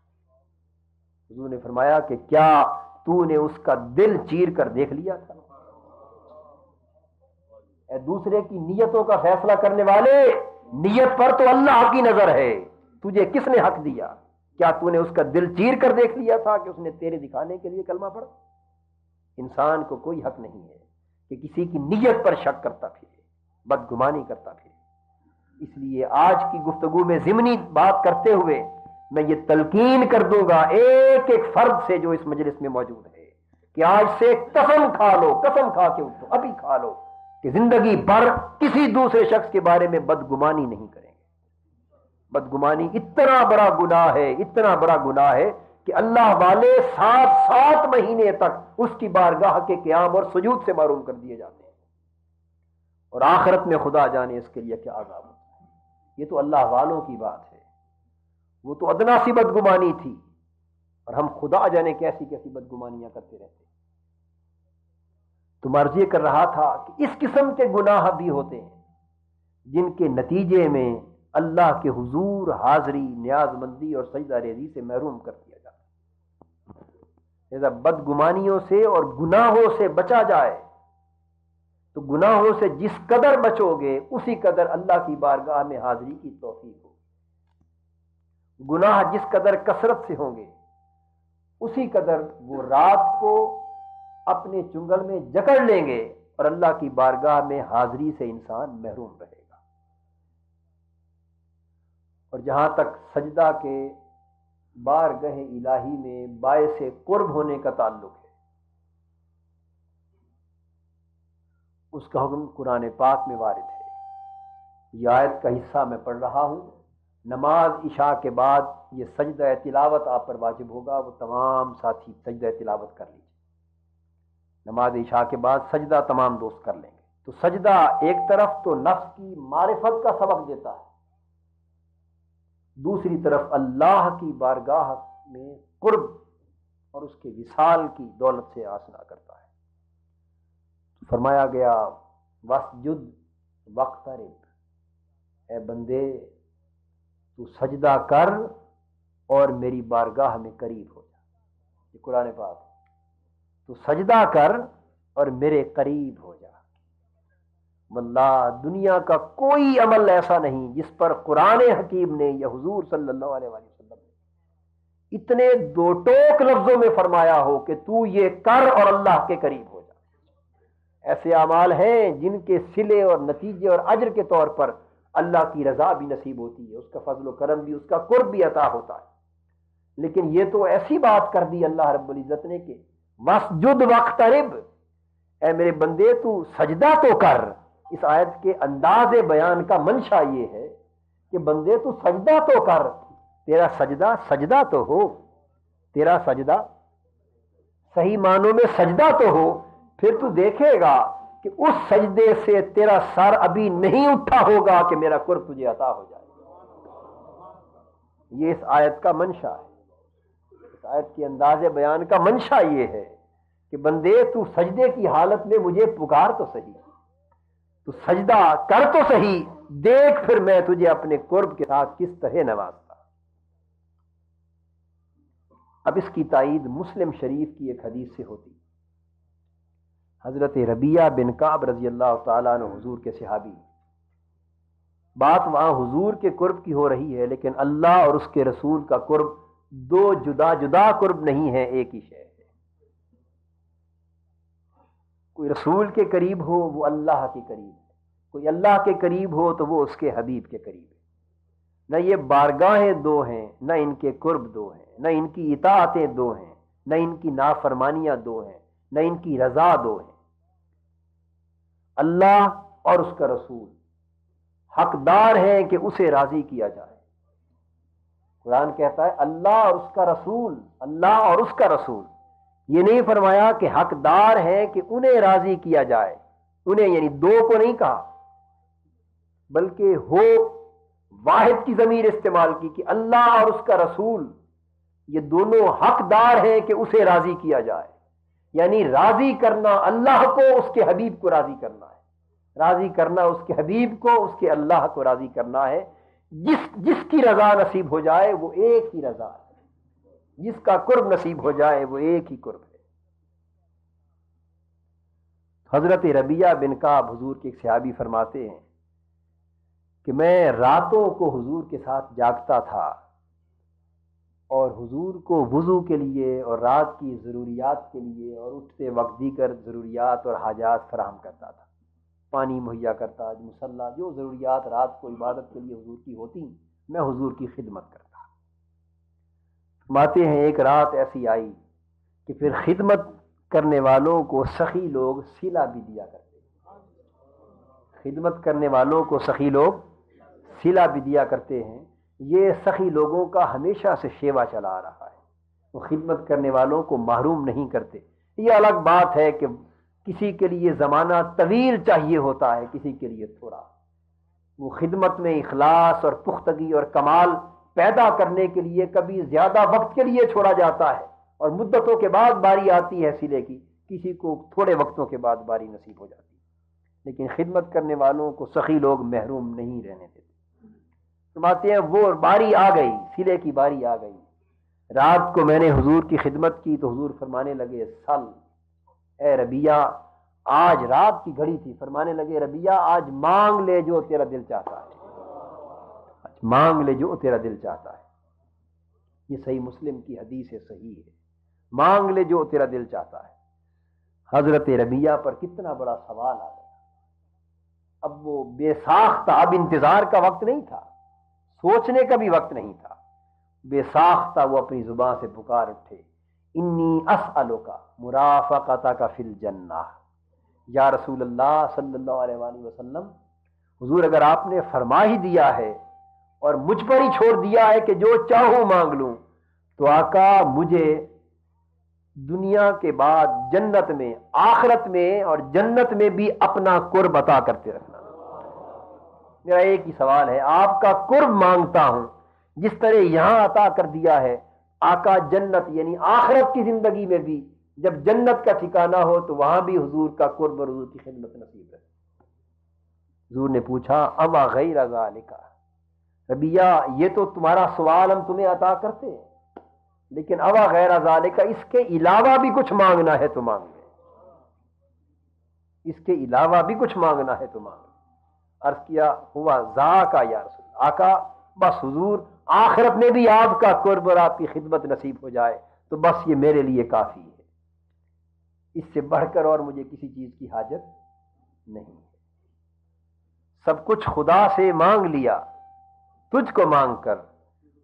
Speaker 1: حضور نے فرمایا کہ کیا تو نے اس کا دل چیر کر دیکھ لیا تھا؟ اے دوسرے کی نیتوں کا فیصلہ کرنے والے، نیت پر تو اللہ کی نظر ہے، تجھے کس نے حق دیا؟ کیا تو نے اس کا دل چیر کر دیکھ لیا تھا کہ اس نے تیرے دکھانے کے لیے کلمہ پڑھا؟ انسان کو کوئی حق نہیں ہے کہ کسی کی نیت پر شک کرتا پھرے، بدگمانی کرتا پھرے۔ اس لیے آج کی گفتگو میں ضمنی بات کرتے ہوئے میں یہ تلقین کر دوں گا ایک ایک فرد سے جو اس مجلس میں موجود ہے کہ آج سے قسم کھا لو، قسم کھا کے اٹھو، ابھی کھا لو کہ زندگی بھر کسی دوسرے شخص کے بارے میں بدگمانی نہیں کریں گے۔ بدگمانی اتنا بڑا گناہ ہے، اتنا بڑا گناہ ہے کہ اللہ والے 7 مہینے تک اس کی بارگاہ کے قیام اور سجود سے محروم کر دیے جاتے ہیں، اور آخرت میں خدا جانے اس کے لیے کیا عذاب ہوتا ہے۔ یہ تو اللہ والوں کی بات ہے، وہ تو ادنا سی بدگمانی تھی، اور ہم خدا جانے کیسی کیسی بدگمانیاں کرتے رہتے ہیں۔ تو عرض یہ کر رہا تھا کہ اس قسم کے گناہ بھی ہوتے ہیں جن کے نتیجے میں اللہ کے حضور حاضری، نیاز مندی اور سجدہ ریزی سے محروم کر دیا جاتا ہے۔ لہذا بدگمانیوں سے اور گناہوں سے بچا جائے تو گناہوں سے جس قدر بچو گے اسی قدر اللہ کی بارگاہ میں حاضری کی توفیق ہو۔ گناہ جس قدر کثرت سے ہوں گے اسی قدر وہ رات کو اپنے چنگل میں جکڑ لیں گے اور اللہ کی بارگاہ میں حاضری سے انسان محروم رہے گا۔ اور جہاں تک سجدہ کے بارگاہ الہی میں باعث قرب ہونے کا تعلق ہے، اس کا حکم قرآن پاک میں وارد ہے۔ یہ آیت کا حصہ میں پڑھ رہا ہوں۔ نماز عشاء کے بعد یہ سجدہ تلاوت آپ پر واجب ہوگا، وہ تمام ساتھی سجدہ تلاوت کر لیجیے۔ نماز عشاء کے بعد سجدہ تمام دوست کر لیں گے۔ تو سجدہ ایک طرف تو نفس کی معرفت کا سبق دیتا ہے، دوسری طرف اللہ کی بارگاہ میں قرب اور اس کے وصال کی دولت سے آشنا کرتا ہے۔ فرمایا گیا واسجد واقترب، اے بندے تو سجدہ کر اور میری بارگاہ میں قریب ہو جا۔ یہ قرآن پاک ہے، تو سجدہ کر اور میرے قریب ہو جا۔ واللہ دنیا کا کوئی عمل ایسا نہیں جس پر قرآن حکیم نے یا حضور صلی اللہ علیہ وسلم نے اتنے دو ٹوک لفظوں میں فرمایا ہو کہ تو یہ کر اور اللہ کے قریب ہو جا۔ ایسے اعمال ہیں جن کے صلے اور نتیجے اور اجر کے طور پر اللہ کی رضا بھی نصیب ہوتی ہے، اس کا فضل و کرم بھی، اس کا قرب بھی عطا ہوتا ہے۔ لیکن یہ تو ایسی بات کر دی اللہ رب العزت نے کہ واسجد واقترب، اے میرے بندے تو سجدہ تو کر۔ اس آیت کے انداز بیان کا منشا یہ ہے کہ بندے تو سجدہ تو کر، تیرا سجدہ سجدہ تو ہو، تیرا سجدہ صحیح معنوں میں سجدہ تو ہو، پھر تو دیکھے گا کہ اس سجدے سے تیرا سر ابھی نہیں اٹھا ہوگا کہ میرا قرب تجھے عطا ہو جائے۔ یہ اس آیت کا منشا ہے، اس آیت کے انداز بیان کا منشا یہ ہے کہ بندے تو سجدے کی حالت میں مجھے پکار تو صحیح، تو سجدہ کر تو صحیح، دیکھ پھر میں تجھے اپنے قرب کے ساتھ کس طرح نوازتا۔ اب اس کی تائید مسلم شریف کی ایک حدیث سے ہوتی. حضرت ربیہ بن کعب رضی اللہ تعالیٰ عنہ حضور کے صحابی. بات وہاں حضور کے قرب کی ہو رہی ہے، لیکن اللہ اور اس کے رسول کا قرب دو جدا جدا قرب نہیں ہے، ایک ہی شے ہے. کوئی رسول کے قریب ہو وہ اللہ کے قریب ہے، کوئی اللہ کے قریب ہو تو وہ اس کے حبیب کے قریب ہے. نہ یہ بارگاہیں دو ہیں، نہ ان کے قرب دو ہیں، نہ ان کی اطاعتیں دو ہیں، نہ ان کی نافرمانیاں دو ہیں، نہ ان کی رضا دو ہیں. اللہ اور اس کا رسول حقدار ہیں کہ اسے راضی کیا جائے. قرآن کہتا ہے اللہ اور اس کا رسول، اللہ اور اس کا رسول. یہ نہیں فرمایا کہ حقدار ہیں کہ انہیں راضی کیا جائے، انہیں یعنی دو کو نہیں کہا، بلکہ ہو واحد کی ضمیر استعمال کی کہ اللہ اور اس کا رسول یہ دونوں حقدار ہیں کہ اسے راضی کیا جائے. یعنی راضی کرنا اللہ کو، اس کے حبیب کو راضی کرنا ہے. راضی کرنا اس کے حبیب کو، اس کے اللہ کو راضی کرنا ہے. جس کی رضا نصیب ہو جائے وہ ایک ہی رضا ہے، جس کا قرب نصیب ہو جائے وہ ایک ہی قرب ہے. حضرت ربیہ بن کعب حضور کے ایک صحابی فرماتے ہیں کہ میں راتوں کو حضور کے ساتھ جاگتا تھا اور حضور کو وضو کے لیے اور رات کی ضروریات کے لیے اور اٹھتے وقت دیگر ضروریات اور حاجات فراہم کرتا تھا. پانی مہیا کرتا، مصلی، جو ضروریات رات کو عبادت کے لیے حضور کی ہوتی میں حضور کی خدمت کرتا. فرماتے ہیں ایک رات ایسی آئی کہ پھر خدمت کرنے والوں کو سخی لوگ صلہ بھی دیا کرتے. خدمت کرنے والوں کو سخی لوگ صلہ بھی دیا کرتے ہیں. یہ سخی لوگوں کا ہمیشہ سے شیوا چلا آ رہا ہے، وہ خدمت کرنے والوں کو محروم نہیں کرتے. یہ الگ بات ہے کہ کسی کے لیے زمانہ طویل چاہیے ہوتا ہے، کسی کے لیے تھوڑا. وہ خدمت میں اخلاص اور پختگی اور کمال پیدا کرنے کے لیے کبھی زیادہ وقت کے لیے چھوڑا جاتا ہے اور مدتوں کے بعد باری آتی ہے صلے کی. کسی کو تھوڑے وقتوں کے بعد باری نصیب ہو جاتی ہے، لیکن خدمت کرنے والوں کو سخی لوگ محروم نہیں رہنے دیتے. فرماتے ہیں وہ باری آ گئی، صلے کی باری آ گئی. رات کو میں نے حضور کی خدمت کی تو حضور فرمانے لگے سل اے ربیہ، آج رات کی گھڑی تھی، فرمانے لگے ربیہ آج مانگ لے جو تیرا دل چاہتا ہے، آج مانگ لے جو تیرا دل چاہتا ہے. یہ صحیح مسلم کی حدیث ہے، صحیح ہے. مانگ لے جو تیرا دل چاہتا ہے. حضرت ربیہ پر کتنا بڑا سوال آ گیا. اب وہ بے ساختہ، اب انتظار کا وقت نہیں تھا، سوچنے کا بھی وقت نہیں تھا. بے ساختہ وہ اپنی زبان سے پکار اٹھے انی اسألک مرافقتک فی الجنہ. یا رسول اللہ صلی اللہ علیہ وآلہ وسلم، حضور اگر آپ نے فرما ہی دیا ہے اور مجھ پر ہی چھوڑ دیا ہے کہ جو چاہوں مانگ لوں، تو آقا مجھے دنیا کے بعد جنت میں، آخرت میں اور جنت میں بھی اپنا قرب عطا کرتے رکھنا. میرا ایک ہی سوال ہے، آپ کا قرب مانگتا ہوں جس طرح یہاں عطا کر دیا ہے. آقا جنت یعنی آخرت کی زندگی میں بھی جب جنت کا ٹھکانہ ہو تو وہاں بھی حضور کا قرب اور حضور کی خدمت نصیب ہے. حضور نے پوچھا اما غیر ذالک، ربیہ یہ تو تمہارا سوال ہم تمہیں عطا کرتے ہیں، لیکن اوا غیر ذالک، اس کے علاوہ بھی کچھ مانگنا ہے تو مانگ لے، اس کے علاوہ بھی کچھ مانگنا ہے تو مانگ لے. عرض کیا ہوا ذاک یا رسول اللہ، آقا بس حضور آخرت میں بھی آپ کا قرب اور آپ کی خدمت نصیب ہو جائے تو بس یہ میرے لیے کافی ہے، اس سے بڑھ کر اور مجھے کسی چیز کی حاجت نہیں ہے. سب کچھ خدا سے مانگ لیا، تجھ کو مانگ کر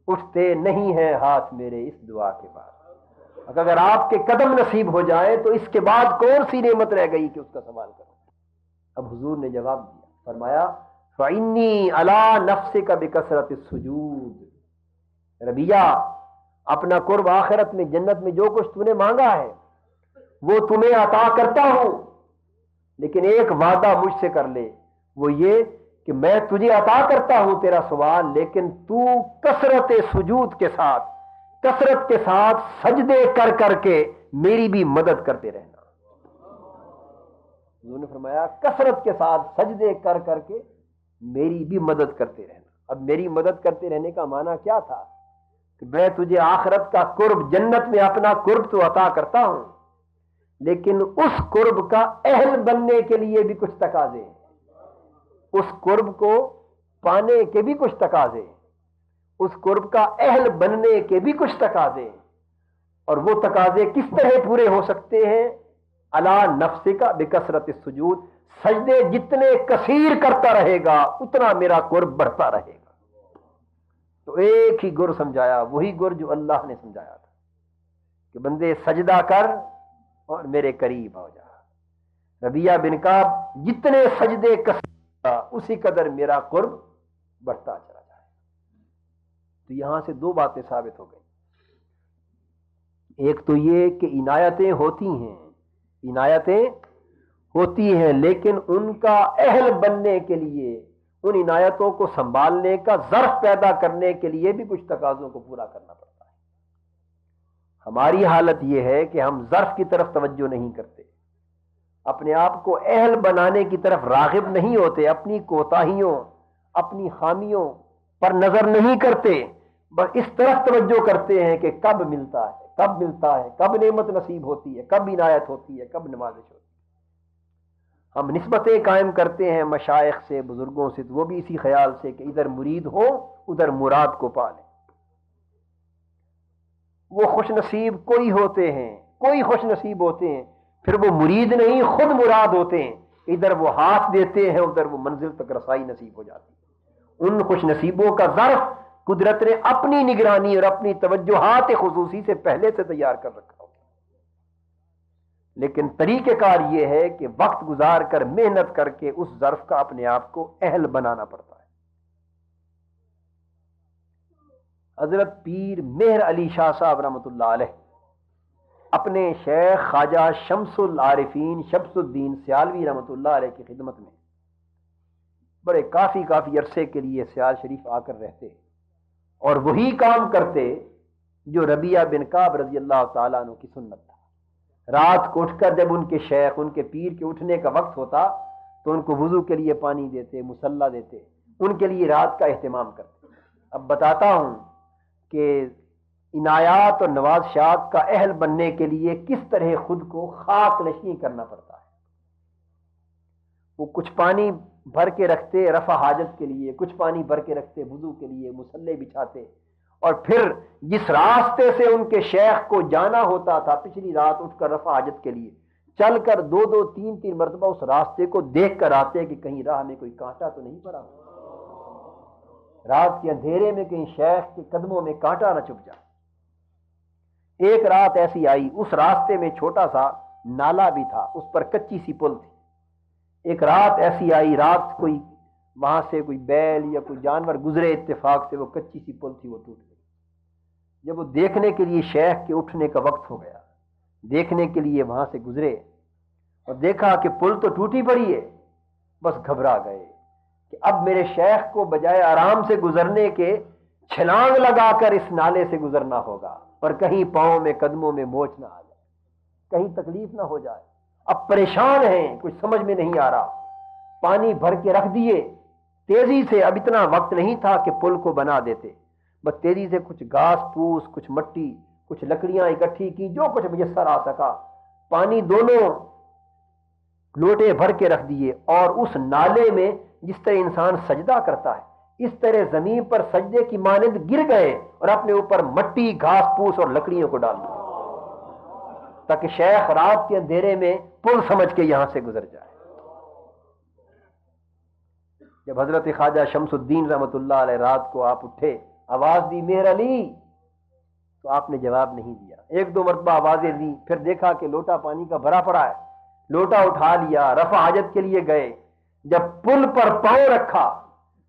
Speaker 1: اٹھتے نہیں ہیں ہاتھ میرے اس دعا کے بعد. اگر آپ کے قدم نصیب ہو جائے تو اس کے بعد کون سی نعمت رہ گئی کہ اس کا سوال کرو. اب حضور نے جواب دیا، فرمایا فَإِنِّي عَلَىٰ نَفْسِكَ بِكَثْرَةِ السُّجُودِ. ربیہ اپنا قرب آخرت میں جنت میں جو کچھ تو نے مانگا ہے وہ تمہیں عطا کرتا ہوں، لیکن ایک وعدہ مجھ سے کر لے، وہ یہ کہ میں تجھے عطا کرتا ہوں تیرا سوال، لیکن تو کثرت سجود کے ساتھ، کثرت کے ساتھ سجدے کر کر کے میری بھی مدد کرتے رہنا. انہوں نے فرمایا کثرت کے ساتھ سجدے کر کر کے میری بھی مدد کرتے رہنا. اب میری مدد کرتے رہنے کا معنی کیا تھا کہ میں تجھے آخرت کا قرب، جنت میں اپنا قرب تو عطا کرتا ہوں، لیکن اس قرب کا اہل بننے کے لیے بھی کچھ تقاضے ہیں، اس قرب کو پانے کے بھی کچھ تقاضے ہیں، اس قرب کا اہل بننے کے بھی کچھ تقاضے ہیں۔ اور وہ تقاضے کس طرح پورے ہو سکتے ہیں؟ الا نفس کا بکثرت السجود، سجدے جتنے کثیر کرتا رہے گا اتنا میرا قرب بڑھتا رہے گا۔ تو ایک ہی گر سمجھایا، وہی گر جو اللہ نے سمجھایا تھا کہ بندے سجدہ کر اور میرے قریب ہو جا۔ ربیہ بن کعب جتنے سجدے کثیر اسی قدر میرا قرب بڑھتا چلا جائے۔ تو یہاں سے دو باتیں ثابت ہو گئی، ایک تو یہ کہ عنایتیں ہوتی ہیں، عنایتیں ہوتی ہیں، لیکن ان کا اہل بننے کے لیے، ان عنایتوں کو سنبھالنے کا ظرف پیدا کرنے کے لیے بھی کچھ تقاضوں کو پورا کرنا پڑتا ہے۔ ہماری حالت یہ ہے کہ ہم ظرف کی طرف توجہ نہیں کرتے، اپنے آپ کو اہل بنانے کی طرف راغب نہیں ہوتے، اپنی کوتاہیوں، اپنی خامیوں پر نظر نہیں کرتے، بس اس طرف توجہ کرتے ہیں کہ کب ملتا ہے، کب ملتا ہے، کب نعمت نصیب ہوتی ہے، کب عنایت ہوتی ہے، کب نوازش ہوتی ہے۔ ہم نسبتیں قائم کرتے ہیں مشائخ سے، بزرگوں سے، تو وہ بھی اسی خیال سے کہ ادھر مرید ہو ادھر مراد کو پالیں۔ وہ خوش نصیب کوئی ہوتے ہیں، کوئی خوش نصیب ہوتے ہیں، پھر وہ مرید نہیں خود مراد ہوتے ہیں، ادھر وہ ہاتھ دیتے ہیں ادھر وہ منزل تک رسائی نصیب ہو جاتی ہے۔ ان خوش نصیبوں کا ظرف قدرت نے اپنی نگرانی اور اپنی توجہات خصوصی سے پہلے سے تیار کر رکھا ہوتا ہے، لیکن طریقہ کار یہ ہے کہ وقت گزار کر، محنت کر کے اس ظرف کا اپنے آپ کو اہل بنانا پڑتا ہے۔ حضرت پیر مہر علی شاہ صاحب رحمۃ اللہ علیہ اپنے شیخ خواجہ شمس العارفین شمس الدین سیالوی رحمۃ اللہ علیہ کی خدمت میں بڑے کافی عرصے کے لیے سیال شریف آ کر رہتے اور وہی کام کرتے جو ربیہ بن کعب رضی اللہ تعالیٰ عنہ کی سنت تھا۔ رات کو اٹھ کر جب ان کے شیخ، ان کے پیر کے اٹھنے کا وقت ہوتا تو ان کو وضو کے لیے پانی دیتے، مصلی دیتے، ان کے لیے رات کا اہتمام کرتے۔ اب بتاتا ہوں کہ عنایات اور نوازشات کا اہل بننے کے لیے کس طرح خود کو خاک نشین کرنا پڑتا ہے۔ وہ کچھ پانی بھر کے رکھتے رفع حاجت کے لیے، کچھ پانی بھر کے رکھتے وضو کے لیے، مصلی بچھاتے، اور پھر جس راستے سے ان کے شیخ کو جانا ہوتا تھا پچھلی رات اٹھ کر رفع حاجت کے لیے، چل کر دو تین مرتبہ اس راستے کو دیکھ کر آتے کہ کہیں راہ میں کوئی کانٹا تو نہیں پڑا، رات کے اندھیرے میں کہیں شیخ کے قدموں میں کانٹا نہ چبھ جائے۔ ایک رات ایسی آئی، اس راستے میں چھوٹا سا نالا بھی تھا، اس پر کچی سی پل تھی۔ ایک رات ایسی آئی، رات کوئی وہاں سے کوئی بیل یا کوئی جانور گزرے، اتفاق سے وہ کچی سی پل تھی، وہ ٹوٹ گئی۔ جب وہ دیکھنے کے لیے شیخ کے اٹھنے کا وقت ہو گیا، دیکھنے کے لیے وہاں سے گزرے اور دیکھا کہ پل تو ٹوٹی پڑی ہے، بس گھبرا گئے کہ اب میرے شیخ کو بجائے آرام سے گزرنے کے چھلانگ لگا کر اس نالے سے گزرنا ہوگا، اور کہیں پاؤں میں قدموں میں موچ نہ آ جائے، کہیں تکلیف نہ ہو جائے۔ اب پریشان ہیں، کچھ سمجھ میں نہیں آ رہا، پانی بھر کے رکھ دیے تیزی سے، اب اتنا وقت نہیں تھا کہ پل کو بنا دیتے، بس تیزی سے کچھ گھاس پھوس، کچھ مٹی، کچھ لکڑیاں اکٹھی کی، جو کچھ میسر آ سکا، پانی دونوں لوٹے بھر کے رکھ دیے، اور اس نالے میں جس طرح انسان سجدہ کرتا ہے اس طرح زمین پر سجدے کی مانند گر گئے اور اپنے اوپر مٹی، گھاس پھوس اور لکڑیوں کو ڈال دیا تاکہ شیخ رات کے اندھیرے میں پل سمجھ کے یہاں سے گزر جائے۔ جب حضرت خواجہ شمس الدین رحمۃ اللہ علیہ رات کو آپ اٹھے، آواز دی مہر علی، تو آپ نے جواب نہیں دیا۔ ایک دو مرتبہ آوازیں دی، پھر دیکھا کہ لوٹا پانی کا بھرا پڑا ہے، لوٹا اٹھا لیا، رفع حاجت کے لیے گئے۔ جب پل پر پاؤں رکھا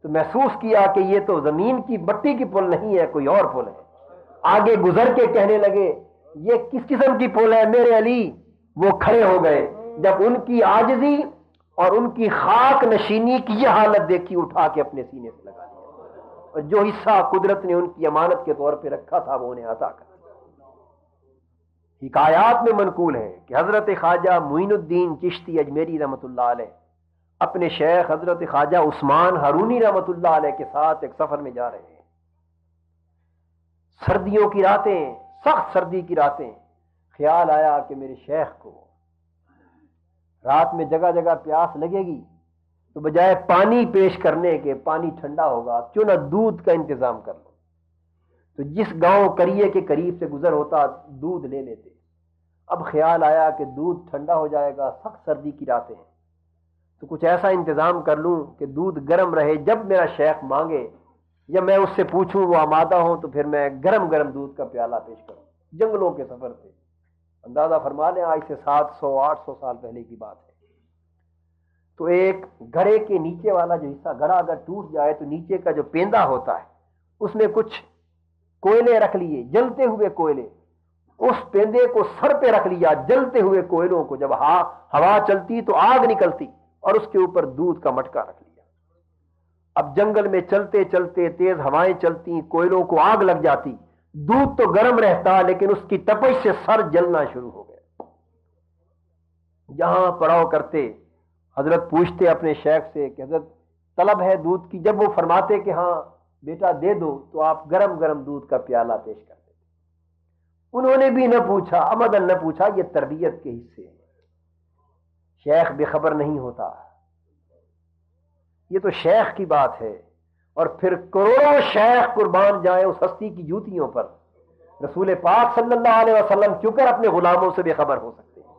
Speaker 1: تو محسوس کیا کہ یہ تو زمین کی مٹی کی پل نہیں ہے، کوئی اور پل ہے۔ آگے گزر کے کہنے لگے یہ کس قسم کی پل ہے میرے علی؟ وہ کھڑے ہو گئے جب ان کی عاجزی اور ان کی خاک نشینی کی یہ حالت دیکھی، اٹھا کے اپنے سینے سے لگا دیا، اور جو حصہ قدرت نے ان کی امانت کے طور پہ رکھا تھا وہ انہیں عطا کر دیا۔ حکایات میں منقول ہے کہ حضرت خواجہ معین الدین چشتی اجمیری رحمۃ اللہ علیہ اپنے شیخ حضرت خواجہ عثمان ہارونی رحمۃ اللہ علیہ کے ساتھ ایک سفر میں جا رہے ہیں۔ سردیوں کی راتیں، سخت سردی کی راتیں، خیال آیا کہ میرے شیخ کو رات میں جگہ جگہ پیاس لگے گی تو بجائے پانی پیش کرنے کے، پانی ٹھنڈا ہوگا، کیوں نہ دودھ کا انتظام کر لو۔ تو جس گاؤں کریے کے قریب سے گزر ہوتا دودھ لے لیتے۔ اب خیال آیا کہ دودھ ٹھنڈا ہو جائے گا، سخت سردی کی راتیں ہیں، تو کچھ ایسا انتظام کر لوں کہ دودھ گرم رہے، جب میرا شیخ مانگے یا میں اس سے پوچھوں وہ آمادہ ہوں تو پھر میں گرم گرم دودھ کا پیالہ پیش کروں۔ جنگلوں کے سفر سے اندازہ فرما لیں، آج سے 700-800 سال پہلے کی بات ہے۔ تو ایک گھڑے کے نیچے والا جو حصہ، گھڑا اگر ٹوٹ جائے تو نیچے کا جو پیندا ہوتا ہے اس میں کچھ کوئلے رکھ لیے، جلتے ہوئے کوئلے، اس پیندے کو سر پہ رکھ لیا، جلتے ہوئے کوئلوں کو جب ہوا چلتی تو آگ نکلتی، اور اس کے اوپر دودھ کا مٹکا رکھ لیا۔ اب جنگل میں چلتے چلتے تیز ہوائیں چلتی، کوئلوں کو آگ لگ جاتی، دودھ تو گرم رہتا لیکن اس کی تپش سے سر جلنا شروع ہو گیا۔ جہاں پڑاؤ کرتے حضرت پوچھتے اپنے شیخ سے کہ حضرت طلب ہے دودھ کی، جب وہ فرماتے کہ ہاں بیٹا دے دو تو آپ گرم گرم دودھ کا پیالہ پیش کر دیتے۔ انہوں نے بھی نہ پوچھا، عمدن نہ پوچھا، یہ تربیت کے حصے ہیں۔ شیخ بے خبر نہیں ہوتا، یہ تو شیخ کی بات ہے۔ اور پھر کروڑوں شیخ قربان جائیں اس ہستی کی جوتیوں پر، رسول پاک صلی اللہ علیہ وسلم کیوں کر اپنے غلاموں سے بے خبر ہو سکتے ہیں؟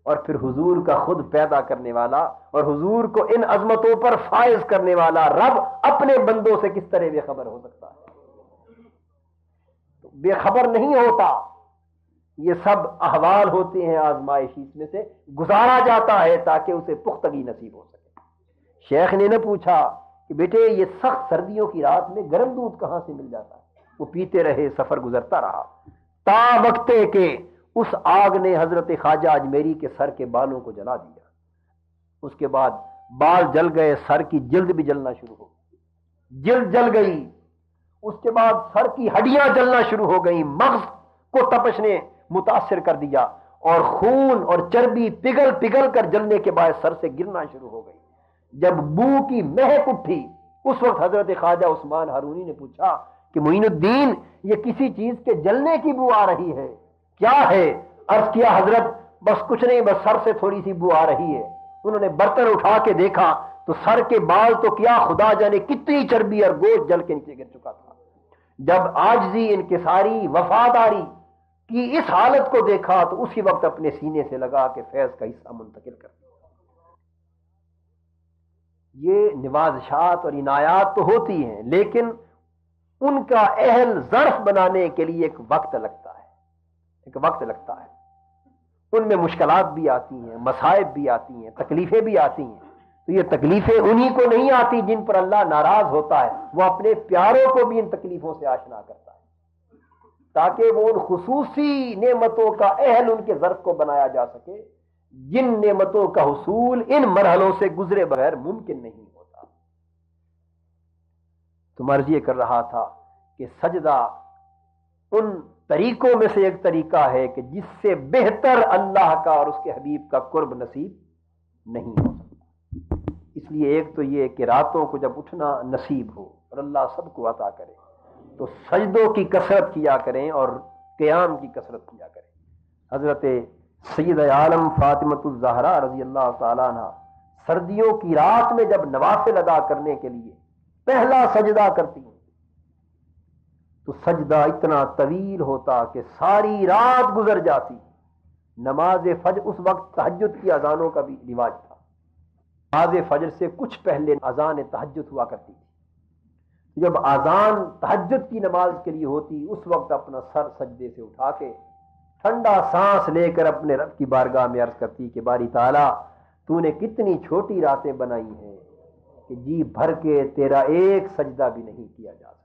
Speaker 1: اور پھر حضور کا خود پیدا کرنے والا اور حضور کو ان عظمتوں پر فائز کرنے والا رب اپنے بندوں سے کس طرح بے خبر ہو سکتا ہے؟ بے خبر نہیں ہوتا، یہ سب احوال ہوتے ہیں، آزمائش اس میں سے گزارا جاتا ہے تاکہ اسے پختگی نصیب ہو سکے۔ شیخ نے نہ پوچھا کہ بیٹے یہ سخت سردیوں کی رات میں گرم دودھ کہاں سے مل جاتا ہے؟ وہ پیتے رہے، سفر گزرتا رہا، تا وقتے کہ اس آگ نے حضرت خواجہ اجمیری کے سر کے بالوں کو جلا دیا۔ اس کے بعد بال جل گئے، سر کی جلد بھی جلنا شروع ہو گئی، جلد جل گئی، اس کے بعد سر کی ہڈیاں جلنا شروع ہو گئیں، مغز کو تپش نے متاثر کر دیا، اور خون اور چربی پگھل پگھل کر جلنے کے بعد سر سے گرنا شروع ہو گئی۔ جب بو کی مہک اٹھی، اس وقت حضرت خواجہ عثمان ہارونی نے پوچھا کہ معین الدین یہ کسی چیز کے جلنے کی بو آ رہی ہے، کیا ہے؟ عرض کیا حضرت بس کچھ نہیں، بس سر سے تھوڑی سی بو آ رہی ہے۔ انہوں نے برتن اٹھا کے دیکھا تو سر کے بال تو کیا، خدا جانے کتنی چربی اور گوشت جل کے نیچے گر چکا تھا۔ جب عاجزی، انکساری، وفاداری کی اس حالت کو دیکھا تو اسی وقت اپنے سینے سے لگا کہ فیض کا حصہ منتقل کر دیا۔ یہ نوازشات اور عنایات تو ہوتی ہیں لیکن ان کا اہل ظرف بنانے کے لیے ایک وقت لگتا ہے، ایک وقت لگتا ہے۔ ان میں مشکلات بھی آتی ہیں، مصائب بھی آتی ہیں، تکلیفیں بھی آتی ہیں۔ تو یہ تکلیفیں انہی کو نہیں آتی جن پر اللہ ناراض ہوتا ہے، وہ اپنے پیاروں کو بھی ان تکلیفوں سے آشنا کرتا ہے تاکہ وہ ان خصوصی نعمتوں کا اہل ان کے ظرف کو بنایا جا سکے جن نعمتوں کا حصول ان مرحلوں سے گزرے بغیر ممکن نہیں ہوتا۔ تو مرض یہ کر رہا تھا کہ سجدہ ان طریقوں میں سے ایک طریقہ ہے کہ جس سے بہتر اللہ کا اور اس کے حبیب کا قرب نصیب نہیں ہو سکتا۔ اس لیے ایک تو یہ کہ راتوں کو جب اٹھنا نصیب ہو اور اللہ سب کو عطا کرے تو سجدوں کی کثرت کیا کریں اور قیام کی کثرت کیا کریں۔ حضرت سید عالم فاطمۃ الزہرا رضی اللہ تعالیٰ عنہ سردیوں کی رات میں جب نوافل ادا کرنے کے لیے پہلا سجدہ کرتی ہیں تو سجدہ اتنا طویل ہوتا کہ ساری رات گزر جاتی۔ نماز فجر، اس وقت تہجد کی اذانوں کا بھی رواج تھا، نماز فجر سے کچھ پہلے اذان تہجد ہوا کرتی تھی۔ جب اذان تہجد کی نماز کے لیے ہوتی اس وقت اپنا سر سجدے سے اٹھا کے ٹھنڈا سانس لے کر اپنے رب کی بارگاہ میں عرض کرتی کہ باری تعالیٰ تو نے کتنی چھوٹی راتیں بنائی ہیں کہ جی بھر کے تیرا ایک سجدہ بھی نہیں کیا جا سکتا۔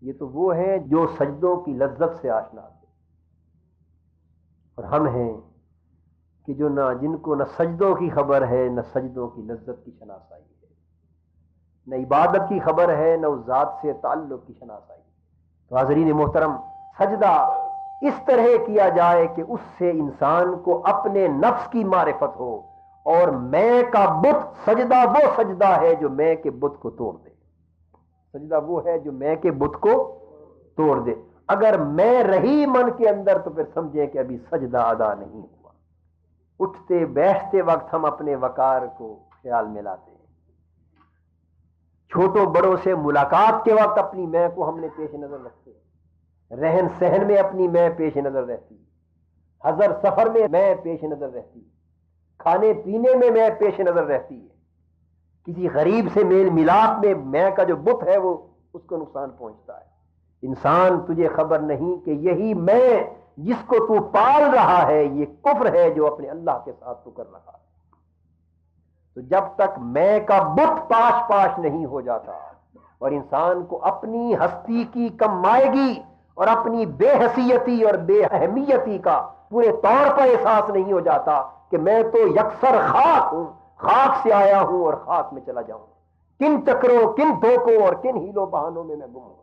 Speaker 1: یہ تو وہ ہیں جو سجدوں کی لذت سے آشنا تھے، اور ہم ہیں کہ جو جن کو نہ سجدوں کی خبر ہے نہ سجدوں کی لذت کی شناسائی ہے، نہ عبادت کی خبر ہے نہ اس ذات سے تعلق کی شناسائی۔ تو حاضرین محترم، سجدہ اس طرح کیا جائے کہ اس سے انسان کو اپنے نفس کی معرفت ہو، اور میں کا بت، سجدہ وہ سجدہ ہے جو میں کے بت کو توڑ دے۔ سجدہ وہ ہے جو میں کے بت کو توڑ دے. اگر میں رہی من کے اندر تو پھر سمجھیں کہ ابھی سجدہ ادا نہیں ہوا. اٹھتے بیٹھتے وقت ہم اپنے وقار کو خیال میں لاتے ہیں. چھوٹوں بڑوں سے ملاقات کے وقت اپنی میں کو ہم نے پیش نظر رکھتے ہیں. رہن سہن میں اپنی میں پیش نظر رہتی ہے. حضر سفر میں میں پیش نظر رہتی ہے. کھانے پینے میں پیش نظر رہتی ہے. کسی غریب سے میل ملاپ میں کا جو بت ہے وہ اس کو نقصان پہنچتا ہے. انسان تجھے خبر نہیں کہ یہی میں جس کو تو پال رہا ہے یہ کفر ہے جو اپنے اللہ کے ساتھ تو کر رہا ہے. تو جب تک میں کا بت پاش پاش نہیں ہو جاتا اور انسان کو اپنی ہستی کی کم مائیگی اور اپنی بے حیثیتی اور بے اہمیتی کا پورے طور پر احساس نہیں ہو جاتا کہ میں تو یکسر خاک ہوں, خاک سے آیا ہوں اور خاک میں چلا جاؤں, کن چکروں کن دھوکوں اور کن ہیلوں بہانوں میں گم ہوں.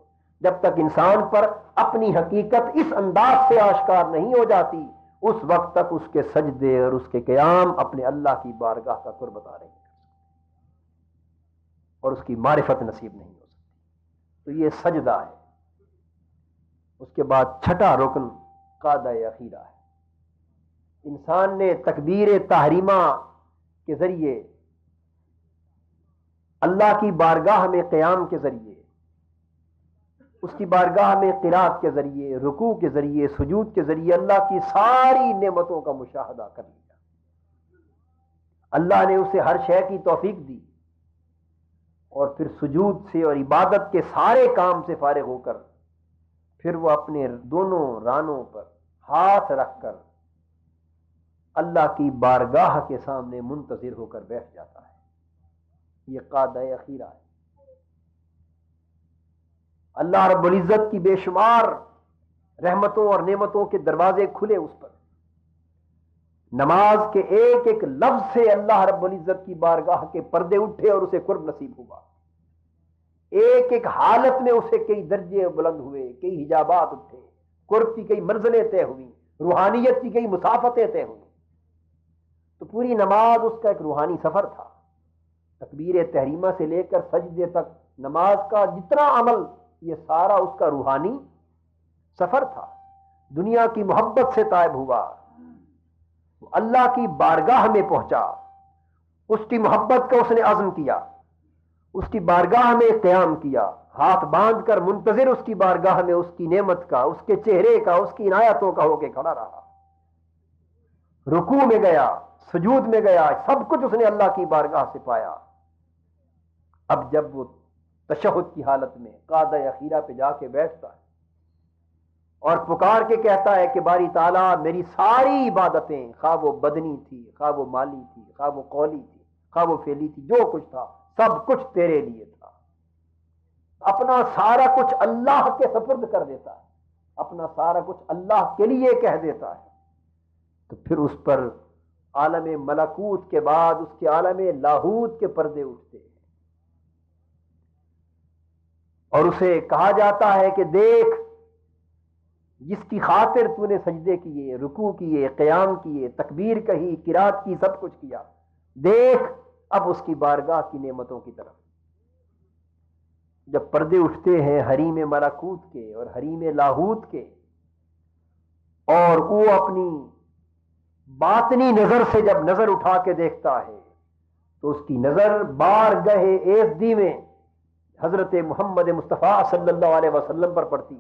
Speaker 1: جب تک انسان پر اپنی حقیقت اس انداز سے آشکار نہیں ہو جاتی اس وقت تک اس کے سجدے اور اس کے قیام اپنے اللہ کی بارگاہ کا قرب عطا نہیں کر سکتے اور اس کی معرفت نصیب نہیں ہو سکتی. تو یہ سجدہ ہے. اس کے بعد چھٹا رکن قاعدہ اخیرہ ہے. انسان نے تکبیر تحریمہ کے ذریعے اللہ کی بارگاہ میں قیام کے ذریعے اس کی بارگاہ میں قرات کے ذریعے رکوع کے ذریعے سجود کے ذریعے اللہ کی ساری نعمتوں کا مشاہدہ کر لیا. اللہ نے اسے ہر شے کی توفیق دی اور پھر سجود سے اور عبادت کے سارے کام سے فارغ ہو کر پھر وہ اپنے دونوں رانوں پر ہاتھ رکھ کر اللہ کی بارگاہ کے سامنے منتظر ہو کر بیٹھ جاتا ہے. یہ قاعدہ اخیرہ ہے. اللہ رب العزت کی بے شمار رحمتوں اور نعمتوں کے دروازے کھلے اس پر. نماز کے ایک ایک لفظ سے اللہ رب العزت کی بارگاہ کے پردے اٹھے اور اسے قرب نصیب ہوا. ایک ایک حالت میں اسے کئی درجے بلند ہوئے, کئی حجابات اٹھے, قرب کی کئی منزلیں طے ہوئی, روحانیت کی کئی مسافتیں طے ہوئی. تو پوری نماز اس کا ایک روحانی سفر تھا. تکبیر تحریمہ سے لے کر سجدے تک نماز کا جتنا عمل یہ سارا اس کا روحانی سفر تھا. دنیا کی محبت سے طائب ہوا, اللہ کی بارگاہ میں پہنچا, اس کی محبت کا اس نے عزم کیا, اس کی بارگاہ میں قیام کیا, ہاتھ باندھ کر منتظر اس کی بارگاہ میں اس کی نعمت کا, اس کے چہرے کا, اس کی عنایتوں کا ہو کے کھڑا رہا. رکوع میں گیا, سجود میں گیا, سب کچھ اس نے اللہ کی بارگاہ سے پایا. اب جب وہ تشہد کی حالت میں قاعدہ اخیرہ پہ جا کے بیٹھتا ہے اور پکار کے کہتا ہے کہ باری تعالیٰ میری ساری عبادتیں, خواہ وہ بدنی تھی, خواہ وہ مالی تھی, خواہ وہ قولی تھی, خواہ وہ فعلی تھی, جو کچھ تھا سب کچھ تیرے لیے تھا. اپنا سارا کچھ اللہ کے سپرد کر دیتا ہے, اپنا سارا کچھ اللہ کے لیے کہہ دیتا ہے. تو پھر اس پر عالم ملکوت کے بعد اس کے عالم لاہوت کے پردے اٹھتے ہیں اور اسے کہا جاتا ہے کہ دیکھ جس کی خاطر تو نے سجدے کیے, رکوع کیے, قیام کیے, تکبیر کہی, قرات کی, سب کچھ کیا, دیکھ اب اس کی بارگاہ کی نعمتوں کی طرف. جب پردے اٹھتے ہیں حریم ملکوت کے اور حریم لاہوت کے اور وہ اپنی باطنی نظر سے جب نظر اٹھا کے دیکھتا ہے تو اس کی نظر بارگاہ ایزدی میں حضرت محمد مصطفیٰ صلی اللہ علیہ وسلم پر پڑتی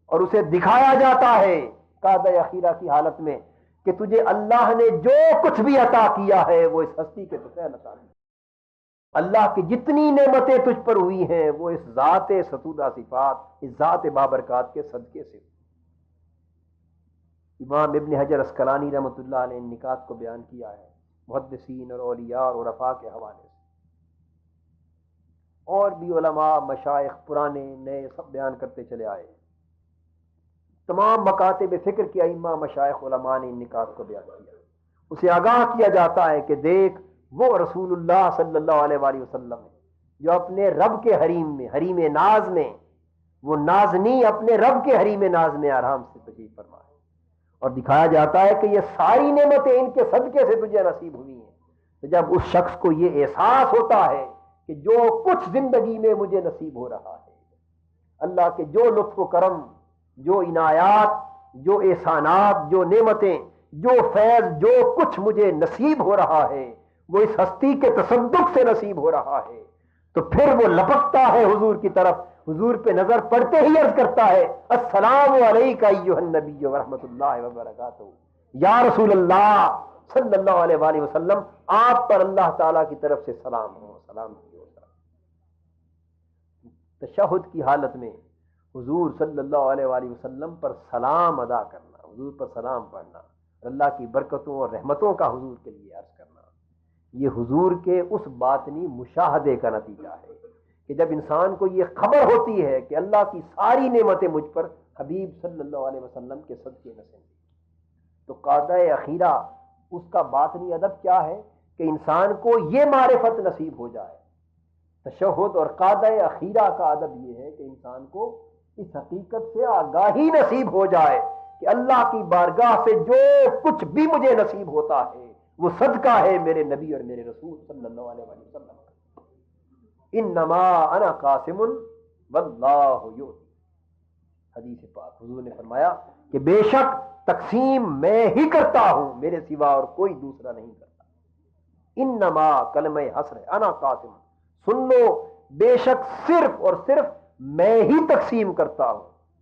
Speaker 1: اور اسے دکھایا جاتا ہے قاعدہ اخیرہ کی حالت میں کہ تجھے اللہ نے جو کچھ بھی عطا کیا ہے وہ اس ہستی کے تفعیل عطا کی. اللہ کی جتنی نعمتیں تجھ پر ہوئی ہیں وہ اس ذات ستودہ صفات, اس ذات بابرکات کے صدقے سے. امام ابن حجر اسقلانی رحمۃ اللہ علیہ نے نکات کو بیان کیا ہے محدثین اور اولیاء اور عرفاء کے حوالے سے, اور بھی علماء مشائخ پرانے نئے سب بیان کرتے چلے آئے. تمام مکاتب فکر کے ائمہ مشائخ علماء نے نکات کو بیان کیا. اسے آگاہ کیا جاتا ہے کہ دیکھ وہ رسول اللہ صلی اللہ علیہ وآلہ وسلم جو اپنے رب کے حریم میں, حریم ناز میں, وہ نازنی اپنے رب کے حریم ناز میں آرام سے تشریف فرما ہے, اور دکھایا جاتا ہے کہ یہ ساری نعمتیں ان کے صدقے سے تجھے نصیب ہوئی ہیں. تو جب اس شخص کو یہ احساس ہوتا ہے کہ جو کچھ زندگی میں مجھے نصیب ہو رہا ہے، اللہ کے جو لطف و کرم، جو عنایات، جو احسانات، جو نعمتیں، جو فیض، جو کچھ مجھے نصیب ہو رہا ہے وہ اس ہستی کے تصدق سے نصیب ہو رہا ہے۔ تو پھر وہ لپکتا ہے حضور کی طرف، حضور پہ نظر پڑتے ہی عرض کرتا ہے السلام علیکہ ایھا النبی ورحمۃ اللہ وبرکاتہ، یا رسول اللہ صلی اللہ علیہ وآلہ وسلم، آپ پر اللہ تعالیٰ کی طرف سے سلام ہو، سلام ہو۔ تشہد کی حالت میں حضور صلی اللہ علیہ وآلہ وسلم پر سلام ادا کرنا، حضور پر سلام پڑھنا، اللہ کی برکتوں اور رحمتوں کا حضور کے لیے عرض کرنا، یہ حضور کے اس باطنی مشاہدے کا نتیجہ ہے کہ جب انسان کو یہ خبر ہوتی ہے کہ اللہ کی ساری نعمتیں مجھ پر حبیب صلی اللہ علیہ وسلم کے صدقے نصیب، تو قاعدہ اخیرہ اس کا باطنی ادب کیا ہے کہ انسان کو یہ معرفت نصیب ہو جائے۔ تشہد اور قاعدہ اخیرہ کا ادب یہ ہے کہ انسان کو اس حقیقت سے آگاہی نصیب ہو جائے کہ اللہ کی بارگاہ سے جو کچھ بھی مجھے نصیب ہوتا ہے وہ صدقہ ہے میرے نبی اور میرے رسول صلی اللہ علیہ وسلم کا۔ انما انا قاسم واللہ یؤتی، حدیث پاک حضور نے فرمایا کہ بے شک تقسیم میں ہی کرتا ہوں، میرے سوا اور کوئی دوسرا نہیں کرتا۔ انما کلمہ حصر ہے، انا قاسم، سن لو، بے شک صرف اور صرف میں ہی تقسیم کرتا ہوں،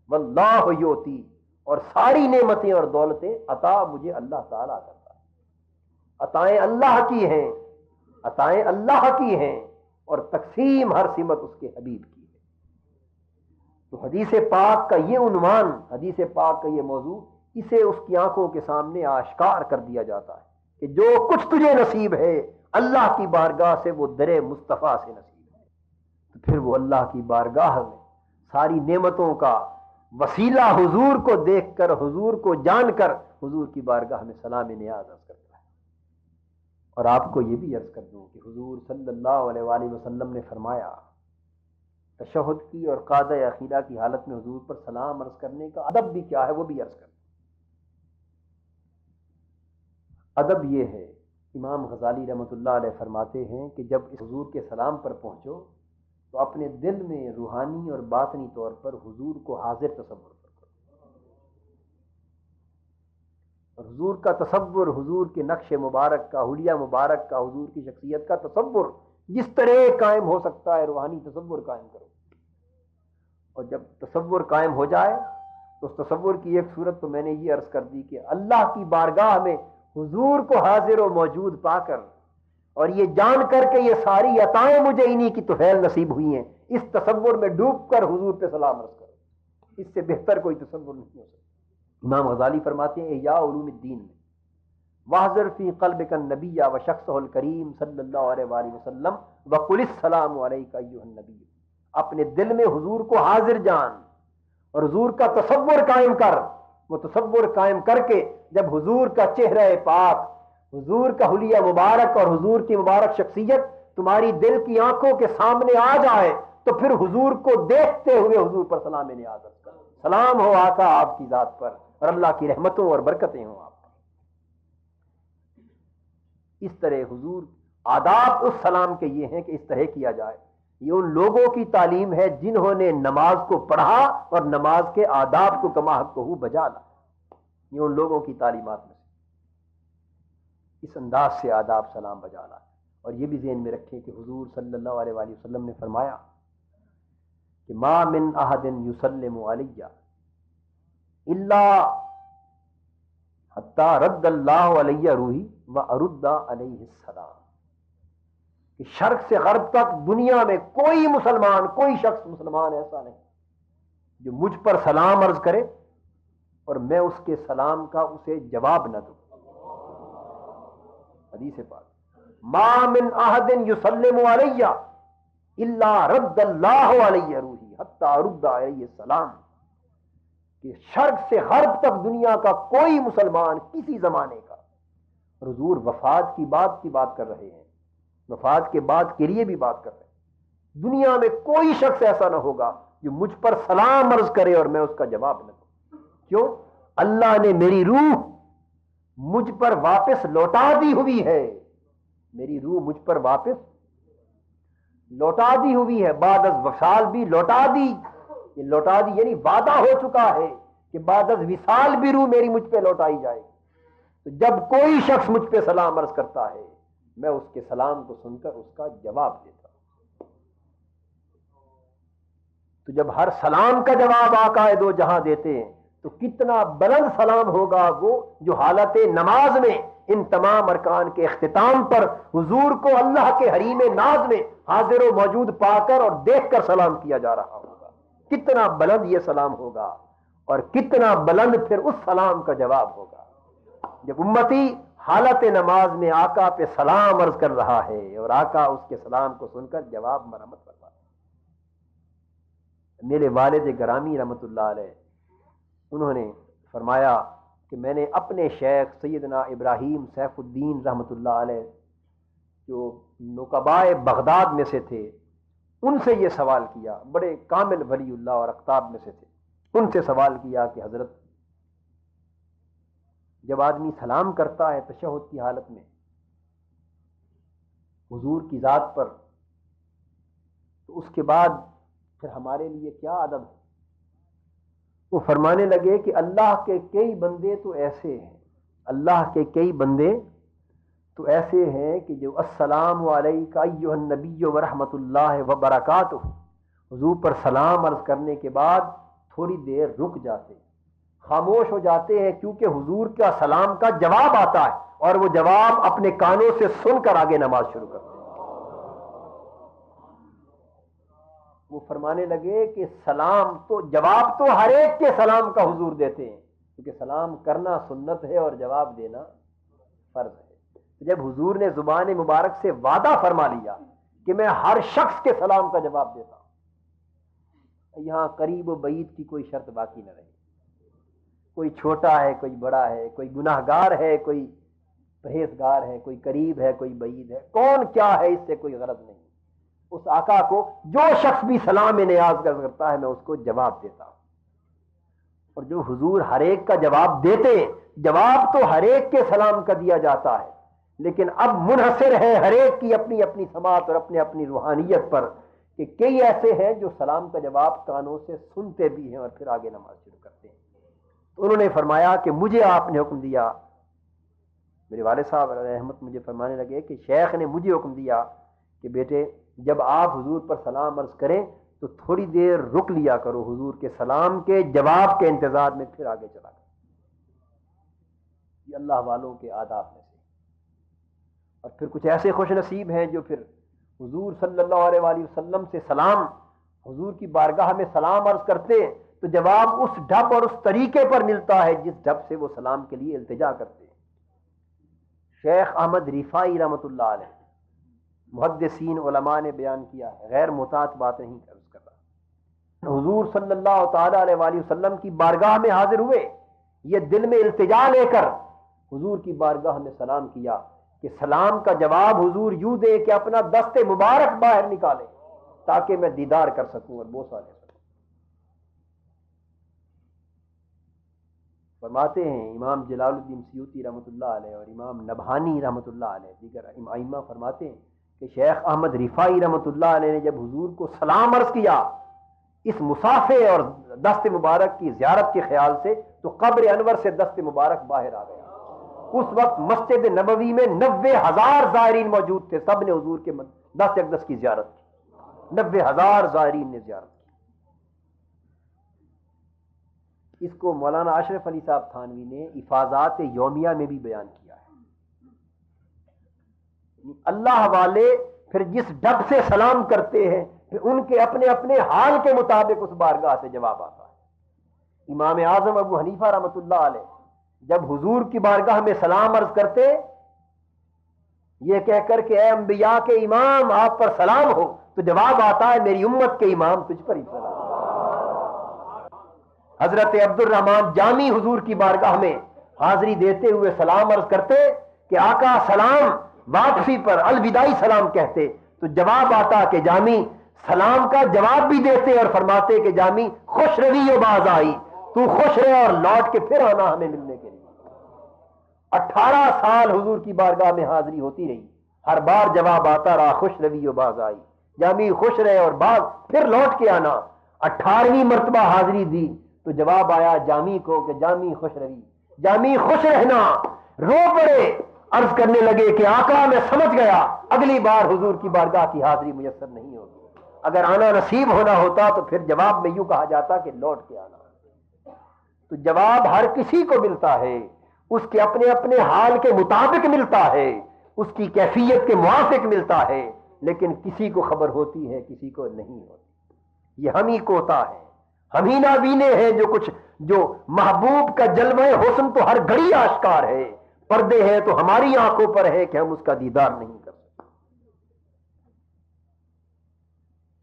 Speaker 1: واللہ یؤتی، اور ساری نعمتیں اور دولتیں عطا مجھے اللہ تعالیٰ کرتا ہے۔ عطائیں اللہ کی ہیں، عطائیں اللہ کی ہیں، اور تقسیم ہر سمت اس کے حبیب کی ہے۔ تو حدیث پاک کا یہ عنوان، حدیث پاک کا یہ موضوع، اسے اس کی آنکھوں کے سامنے آشکار کر دیا جاتا ہے کہ جو کچھ تجھے نصیب ہے اللہ کی بارگاہ سے وہ در مصطفیٰ سے نصیب ہے۔ تو پھر وہ اللہ کی بارگاہ میں ساری نعمتوں کا وسیلہ حضور کو دیکھ کر، حضور کو جان کر، حضور کی بارگاہ میں سلام نیاز عرض کرتا ہے۔ اور آپ کو یہ بھی عرض کر دوں کہ حضور صلی اللہ علیہ وآلہ وسلم نے فرمایا، تشہد کی اور قاعدہ اخیرہ کی حالت میں حضور پر سلام عرض کرنے کا ادب بھی کیا ہے وہ بھی عرض کر دوں۔ ادب یہ ہے، امام غزالی رحمۃ اللہ علیہ فرماتے ہیں کہ جب اس حضور کے سلام پر پہنچو تو اپنے دل میں روحانی اور باطنی طور پر حضور کو حاضر تصور کرو، اور حضور کا تصور، حضور کے نقش مبارک کا، حلیہ مبارک کا، حضور کی شخصیت کا تصور جس طرح قائم ہو سکتا ہے روحانی تصور قائم کرو۔ اور جب تصور قائم ہو جائے تو اس تصور کی ایک صورت تو میں نے یہ عرض کر دی کہ اللہ کی بارگاہ میں حضور کو حاضر و موجود پا کر اور یہ جان کر کے یہ ساری عطائیں مجھے انہی کی طفیل نصیب ہوئی ہیں، اس تصور میں ڈوب کر حضور پہ سلام عرض کرو، اس سے بہتر کوئی تصور نہیں ہو سکتا۔ امام غزالی فرماتے ہیں احیاء علوم الدین میں، واحذر فی قلبک النبی و شخصہ الکریم صلی اللہ علیہ وآلہ وسلم وقل السلام علیک ایھا النبی، اپنے دل میں حضور کو حاضر جان اور حضور کا تصور قائم کر، وہ تصور قائم کر کے جب حضور کا چہرہ پاک، حضور کا حلیہ مبارک اور حضور کی مبارک شخصیت تمہاری دل کی آنکھوں کے سامنے آ جائے تو پھر حضور کو دیکھتے ہوئے حضور پر سلام نیاز کرو، سلام ہو آقا آپ کی ذات پر اور اللہ کی رحمتوں اور برکتیں ہوں آپ پر۔ اس طرح حضور آداب اس سلام کے یہ ہیں کہ اس طرح کیا جائے۔ یہ ان لوگوں کی تعلیم ہے جنہوں نے نماز کو پڑھا اور نماز کے آداب کو کما حق کو بجا لا، یہ ان لوگوں کی تعلیمات میں سے اس انداز سے آداب سلام بجا لا۔ اور یہ بھی ذہن میں رکھیں کہ حضور صلی اللہ علیہ وآلہ وسلم نے فرمایا کہ ما من احد یسلم علی الا حتی رد اللہ علی روحی و ارد علیہ السلام، کہ شرق سے غرب تک دنیا میں کوئی مسلمان، کوئی شخص مسلمان ایسا نہیں جو مجھ پر سلام عرض کرے اور میں اس کے سلام کا اسے جواب نہ دوں۔ حدیث پاک، ما من احد یسلم علی الا رد اللہ علی روحی حتی ارد علیہ السلام، کہ شرق سے غرب تک دنیا کا کوئی مسلمان کسی زمانے کا، حضور وفات کی بات کر رہے ہیں، وفات کے بعد کے لیے بھی بات کر رہے ہیں، دنیا میں کوئی شخص ایسا نہ ہوگا جو مجھ پر سلام عرض کرے اور میں اس کا جواب نہ دوں۔ کیوں؟ اللہ نے میری روح مجھ پر واپس لوٹا دی ہوئی ہے، میری روح مجھ پر واپس لوٹا دی ہوئی ہے، بعد از وصال بھی لوٹا دی، یہ لوٹا دی یعنی وعدہ ہو چکا ہے کہ بعد از وصال بھی روح میری مجھ پہ لوٹائی جائے گی۔ تو جب کوئی شخص مجھ پہ سلام عرض کرتا ہے میں اس کے سلام کو سن کر اس کا جواب دیتا ہوں۔ تو جب ہر سلام کا جواب آقا دو جہاں دیتے ہیں تو کتنا بلند سلام ہوگا وہ جو حالت نماز میں ان تمام ارکان کے اختتام پر حضور کو اللہ کے حریم ناز میں حاضر و موجود پا کر اور دیکھ کر سلام کیا جا رہا ہوگا۔ کتنا بلند یہ سلام ہوگا اور کتنا بلند پھر اس سلام کا جواب ہوگا جب امتی حالت نماز میں آقا پہ سلام عرض کر رہا ہے اور آقا اس کے سلام کو سن کر جواب مرمت کرتا ہے۔ میرے والد گرامی رحمت اللہ علیہ انہوں نے فرمایا کہ میں نے اپنے شیخ سیدنا ابراہیم سیف الدین رحمت اللہ علیہ جو نقبائے بغداد میں سے تھے ان سے یہ سوال کیا، بڑے کامل ولی اللہ اور اقطاب میں سے تھے، ان سے سوال کیا کہ حضرت جب آدمی سلام کرتا ہے تشہد کی حالت میں حضور کی ذات پر تو اس کے بعد پھر ہمارے لیے کیا ادب ہے؟ وہ فرمانے لگے کہ اللہ کے کئی بندے تو ایسے ہیں، اللہ کے کئی بندے تو ایسے ہیں کہ جو السلام علیک ایھا النبی ورحمۃ اللہ وبرکاتہ حضور پر سلام عرض کرنے کے بعد تھوڑی دیر رک جاتے، خاموش ہو جاتے ہیں، کیونکہ حضور کا سلام کا جواب آتا ہے اور وہ جواب اپنے کانوں سے سن کر آگے نماز شروع کرتے ہیں۔ وہ فرمانے لگے کہ سلام تو جواب تو ہر ایک کے سلام کا حضور دیتے ہیں، کیونکہ سلام کرنا سنت ہے اور جواب دینا فرض ہے۔ جب حضور نے زبان مبارک سے وعدہ فرما لیا کہ میں ہر شخص کے سلام کا جواب دیتا ہوں، یہاں قریب و بعید کی کوئی شرط باقی نہ رہی، کوئی چھوٹا ہے کوئی بڑا ہے، کوئی گناہ گار ہے کوئی پرہیزگار ہے، کوئی قریب ہے کوئی بعید ہے، کون کیا ہے اس سے کوئی غرض نہیں۔ اس آقا کو جو شخص بھی سلام نیاز کرتا ہے میں اس کو جواب دیتا ہوں، اور جو حضور ہر ایک کا جواب دیتے، جواب تو ہر ایک کے سلام کا دیا جاتا ہے، لیکن اب منحصر ہے ہر ایک کی اپنی اپنی سماعت اور اپنی اپنی روحانیت پر کہ کئی ایسے ہیں جو سلام کا جواب کانوں سے سنتے بھی ہیں اور پھر آگے نماز شروع کرتے ہیں۔ تو انہوں نے فرمایا کہ مجھے آپ نے حکم دیا، میرے والد صاحب رحمت مجھے فرمانے لگے کہ شیخ نے مجھے حکم دیا کہ بیٹے جب آپ حضور پر سلام عرض کریں تو تھوڑی دیر رک لیا کرو حضور کے سلام کے جواب کے انتظار میں، پھر آگے چلا کرو۔ یہ اللہ والوں کے آداب میں سے۔ اور پھر کچھ ایسے خوش نصیب ہیں جو پھر حضور صلی اللہ علیہ وآلہ وسلم سے سلام، حضور کی بارگاہ میں سلام عرض کرتے تو جواب اس ڈھب اور اس طریقے پر ملتا ہے جس ڈھب سے وہ سلام کے لیے التجا کرتے ہیں۔ شیخ احمد رفاعی رحمۃ اللہ علیہ محدثین علماء نے بیان کیا ہے، غیر محتاط بات نہیں عرض کر رہا، حضور صلی اللہ تعالی علیہ وآلہ وسلم کی بارگاہ میں حاضر ہوئے، یہ دل میں التجا لے کر حضور کی بارگاہ میں سلام کیا کہ سلام کا جواب حضور یوں دے کہ اپنا دست مبارک باہر نکالے تاکہ میں دیدار کر سکوں اور بوسہ لے سکوں۔ فرماتے ہیں امام جلال الدین سیوطی رحمۃ اللہ علیہ اور امام نبہانی رحمۃ اللہ علیہ دیگر ائمہ فرماتے ہیں کہ شیخ احمد رفاعی رحمۃ اللہ علیہ نے جب حضور کو سلام عرض کیا اس مسافے اور دست مبارک کی زیارت کے خیال سے تو قبر انور سے دست مبارک باہر آ گیا۔ اس وقت مسجد نبوی میں 90,000 زائرین موجود تھے، سب نے حضور کے دست اقدس کی زیارت کی، 90,000 زائرین نے زیارت کی۔ اس کو مولانا اشرف علی صاحب تھانوی نے افاضات یومیہ میں بھی بیان کیا ہے۔ اللہ والے پھر جس ڈھب سے سلام کرتے ہیں پھر ان کے اپنے اپنے حال کے مطابق اس بارگاہ سے جواب آتا ہے۔ امام اعظم ابو حنیفہ رحمۃ اللہ علیہ جب حضور کی بارگاہ میں سلام عرض کرتے یہ کہہ کر کہ اے انبیاء کے امام آپ پر سلام ہو، تو جواب آتا ہے میری امت کے امام تجھ پر ہی سلام۔ حضرت عبد الرحمن جامی حضور کی بارگاہ میں حاضری دیتے ہوئے سلام عرض کرتے کہ آقا سلام، واپسی پر الوداعی سلام کہتے تو جواب آتا کہ جامی سلام کا جواب بھی دیتے اور فرماتے کہ جامی خوش روی و باز آئی، تو خوش رہے اور لوٹ کے پھر آنا ہمیں ملنے کے لیے۔ 18 سال حضور کی بارگاہ میں حاضری ہوتی رہی، ہر بار جواب آتا رہا خوش روی و باز آئی۔ جامی خوش رہے اور بعد پھر لوٹ کے آنا. 18ویں مرتبہ حاضری دی تو جواب آیا جامی کو کہ جامی خوش روی، جامی خوش رہنا. رو پڑے، عرض کرنے لگے کہ آقا میں سمجھ گیا اگلی بار حضور کی بارگاہ کی حاضری میسر نہیں ہوگی. اگر آنا نصیب ہونا ہوتا تو پھر جواب میں یوں کہا جاتا کہ لوٹ کے آنا. تو جواب ہر کسی کو ملتا ہے، اس کے اپنے اپنے حال کے مطابق ملتا ہے، اس کی کیفیت کے موافق ملتا ہے، لیکن کسی کو خبر ہوتی ہے کسی کو نہیں ہوتی. یہ ہم ہی کوتا ہے، ہم ہی نابینے ہیں جو محبوب کا جلوہ حسن تو ہر گھڑی آشکار ہے، پردے ہیں تو ہماری آنکھوں پر ہے کہ ہم اس کا دیدار نہیں کر سکتے.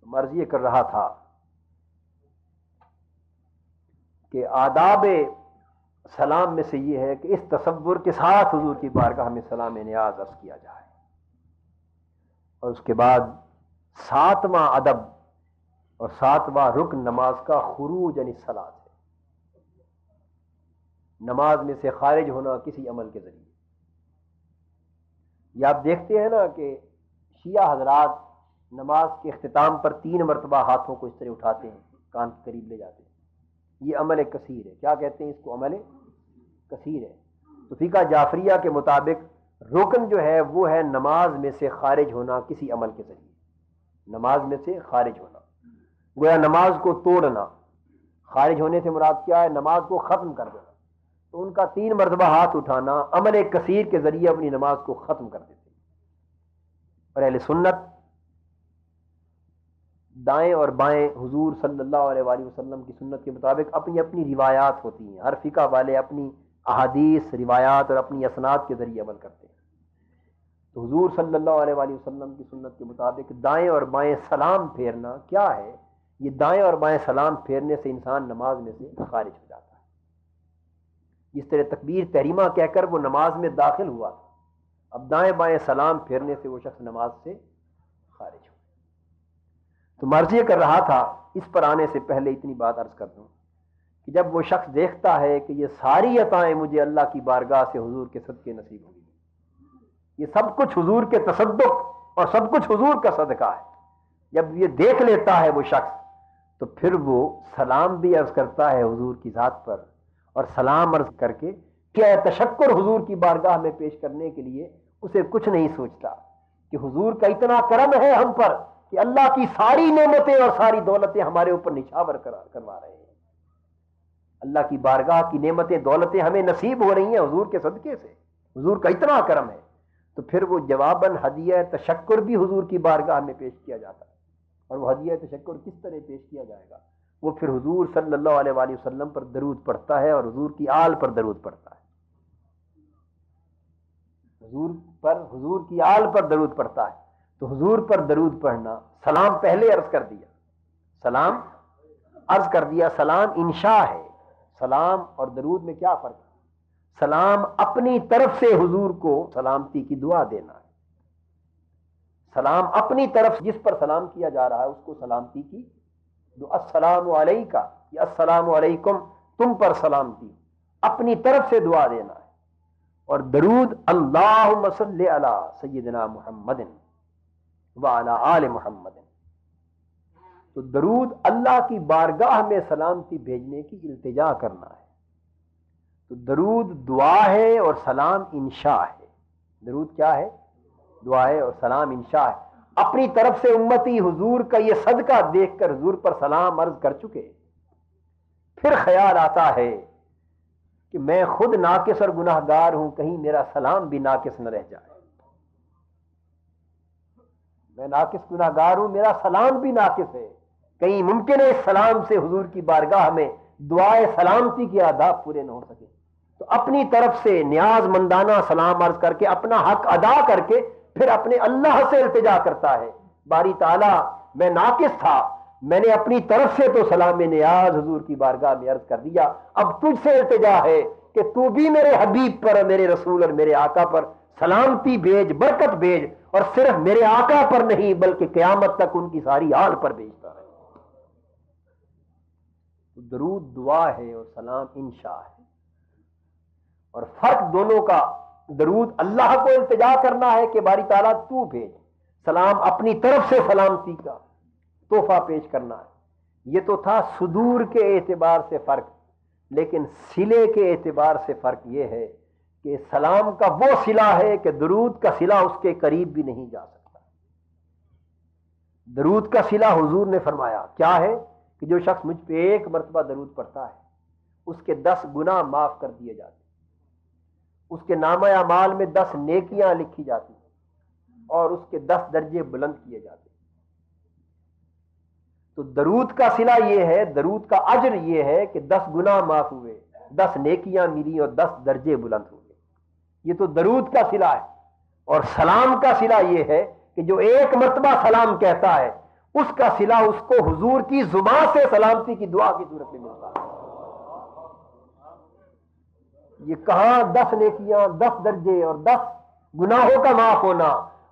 Speaker 1: مرض یہ کر رہا تھا کہ آداب سلام میں سے یہ ہے کہ اس تصور کے ساتھ حضور کی بارگاہ میں سلام نیاز عرض کیا جائے. اور اس کے بعد 7واں ادب اور 7واں رکن نماز کا خروج یعنی صلاۃ ہے. نماز میں سے خارج ہونا کسی عمل کے ذریعے. یہ آپ دیکھتے ہیں نا کہ شیعہ حضرات نماز کے اختتام پر 3 مرتبہ ہاتھوں کو اس طرح اٹھاتے ہیں، کان کے قریب لے جاتے ہیں. یہ عمل کثیر ہے. کیا کہتے ہیں اس کو؟ عمل کثیر ہے. تو فقہ جعفریہ کے مطابق رکن جو ہے وہ ہے نماز میں سے خارج ہونا کسی عمل کے ذریعے. نماز میں سے خارج ہونا گویا نماز کو توڑنا. خارج ہونے سے مراد کیا ہے؟ نماز کو ختم کر دینا. تو ان کا 3 مرتبہ ہاتھ اٹھانا عمل کثیر کے ذریعے اپنی نماز کو ختم کر دیتے. اور اہل سنت دائیں اور بائیں حضور صلی اللہ علیہ وآلہ وسلم کی سنت کے مطابق اپنی اپنی روایات ہوتی ہیں. ہر فقہ والے اپنی احادیث، روایات اور اپنی اسناد کے ذریعے عمل کرتے ہیں. تو حضور صلی اللہ علیہ وآلہ وسلم کی سنت کے مطابق دائیں اور بائیں سلام پھیرنا کیا ہے؟ یہ دائیں اور بائیں سلام پھیرنے سے انسان نماز میں سے خارج ہو جاتا ہے. جس طرح تکبیر تحریمہ کہہ کر وہ نماز میں داخل ہوا تھا، اب دائیں بائیں سلام پھیرنے سے وہ شخص نماز سے خارج ہو. تو مرض یہ کر رہا تھا، اس پر آنے سے پہلے اتنی بات عرض کر دوں کہ جب وہ شخص دیکھتا ہے کہ یہ ساری عطائیں مجھے اللہ کی بارگاہ سے حضور کے صدقے نصیب ہوگی، یہ سب کچھ حضور کے تصدق اور سب کچھ حضور کا صدقہ ہے، جب یہ دیکھ لیتا ہے وہ شخص تو پھر وہ سلام بھی عرض کرتا ہے حضور کی ذات پر. اور سلام عرض کر کے کیا تشکر حضور کی بارگاہ میں پیش کرنے کے لیے اسے کچھ نہیں سوچتا کہ حضور کا اتنا کرم ہے ہم پر کہ اللہ کی ساری نعمتیں اور ساری دولتیں ہمارے اوپر نچھاور کروا رہے ہیں. اللہ کی بارگاہ کی نعمتیں دولتیں ہمیں نصیب ہو رہی ہیں حضور کے صدقے سے. حضور کا اتنا کرم ہے. تو پھر وہ جواباً ہدیہ تشکر بھی حضور کی بارگاہ میں پیش کیا جاتا ہے. اور وہ ہدیہ تشکر کس طرح پیش کیا جائے گا؟ وہ پھر حضور صلی اللہ علیہ وآلہ وسلم پر درود پڑھتا ہے اور حضور کی آل پر درود پڑھتا ہے. حضور کی آل پر درود پڑھتا ہے. تو حضور پر درود پڑھنا، سلام پہلے عرض کر دیا، سلام انشاء ہے. سلام اور درود میں کیا فرق ہے؟ سلام اپنی طرف سے حضور کو سلامتی کی دعا دینا ہے. سلام اپنی طرف جس پر سلام کیا جا رہا ہے اس کو سلامتی کی دعا. السلام علیکہ یا السلام علیکم، تم پر سلامتی، اپنی طرف سے دعا دینا ہے. اور درود اللہم صلی علی سیدنا محمد وعلی آل محمد. تو درود اللہ کی بارگاہ میں سلامتی بھیجنے کی التجا کرنا ہے. تو درود دعا ہے اور سلام انشاء ہے. درود کیا ہے؟ دعا ہے اور سلام انشاء ہے. اپنی طرف سے امتی حضور کا یہ صدقہ دیکھ کر حضور پر سلام عرض کر چکے، پھر خیال آتا ہے کہ میں خود ناقص اور گناہ گار ہوں، کہیں میرا سلام بھی ناقص نہ رہ جائے. میں ناقص گناہ گار ہوں، میرا سلام بھی ناقص ہے، کہیں ممکن ہے اس سلام سے حضور کی بارگاہ میں دعائے سلامتی کے آداب پورے نہ ہو سکے. تو اپنی طرف سے نیاز مندانہ سلام عرض کر کے اپنا حق ادا کر کے پھر اپنے اللہ سے التجا کرتا ہے، باری تعالیٰ میں ناقص تھا، میں نے اپنی طرف سے تو سلام نیاز حضور کی بارگاہ میں عرض کر دیا، اب تجھ سے التجا ہے کہ تو بھی میرے حبیب پر، میرے رسول اور میرے آقا پر سلامتی بھیج، برکت بھیج، اور صرف میرے آقا پر نہیں بلکہ قیامت تک ان کی ساری آل پر بھیجتا ہے. درود دعا ہے اور سلام انشاء ہے. اور فرق دونوں کا، درود اللہ کو التجا کرنا ہے کہ باری تعالیٰ تو بھیج، سلام اپنی طرف سے سلامتی کا تحفہ پیش کرنا ہے، یہ تو تھا صدور کے اعتبار سے فرق، لیکن صلے کے اعتبار سے فرق یہ ہے کہ سلام کا وہ صلہ ہے کہ درود کا صلہ اس کے قریب بھی نہیں جا سکتا۔ درود کا صلہ حضور نے فرمایا کیا ہے کہ جو شخص مجھ پہ ایک مرتبہ درود پڑھتا ہے اس کے 10 گناہ معاف کر دیے جاتے، اس کے نامہ اعمال میں 10 نیکیاں لکھی جاتی اور اس کے 10 درجے بلند کیے جاتے۔ تو درود کا صلہ یہ ہے، درود کا اجر یہ ہے کہ 10 گناہ معاف ہوئے، 10 نیکیاں ملی اور 10 درجے بلند ہوئے، یہ تو درود کا صلہ ہے۔ اور سلام کا صلہ یہ ہے کہ جو ایک مرتبہ سلام کہتا ہے اس کا صلہ اس کو حضور کی زبان سے سلامتی کی دعا کی صورت میں ملتا ہے۔ یہ کہاں 10 نیکیاں، 10 درجے اور 10 گناہوں کا معاف ہونا،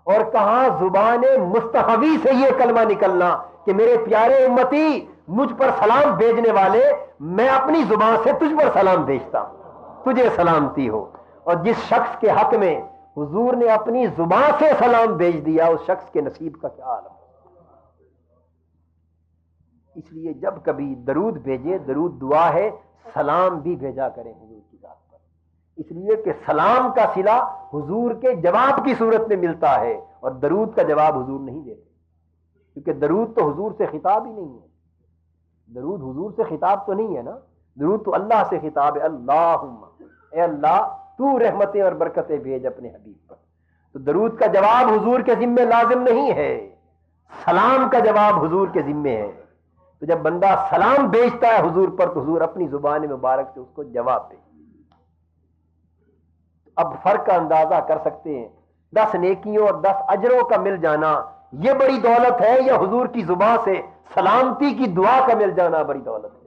Speaker 1: اور کہاں زبان مستحوی سے یہ کلمہ نکلنا کہ میرے پیارے امتی مجھ پر سلام بھیجنے والے، میں اپنی زبان سے تجھ پر سلام بھیجتا ہوں، تجھے سلامتی ہو۔ اور جس شخص کے حق میں حضور نے اپنی زبان سے سلام بھیج دیا اس شخص کے نصیب کا کیا عالم۔ اس لیے جب کبھی درود بھیجے، درود دعا ہے، سلام بھی بھیجا کریں حضور کی ذات پر، اس لیے کہ سلام کا صلہ حضور کے جواب کی صورت میں ملتا ہے اور درود کا جواب حضور نہیں دیتے، کیونکہ درود تو حضور سے خطاب ہی نہیں ہے، درود حضور سے خطاب تو نہیں ہے نا، درود تو اللہ سے خطاب ہے، اللہم اے اللہ تو رحمتیں اور برکتیں بھیج اپنے حبیب پر۔ تو درود کا جواب حضور کے ذمے لازم نہیں ہے، سلام کا جواب حضور کے ذمے ہے۔ تو جب بندہ سلام بھیجتا ہے حضور پر تو حضور اپنی زبان مبارک سے اس کو جواب دے۔ اب فرق کا اندازہ کر سکتے ہیں، 10 نیکیوں اور 10 اجروں کا مل جانا یہ بڑی دولت ہے، یا حضور کی زبان سے سلامتی کی دعا کا مل جانا بڑی دولت ہے۔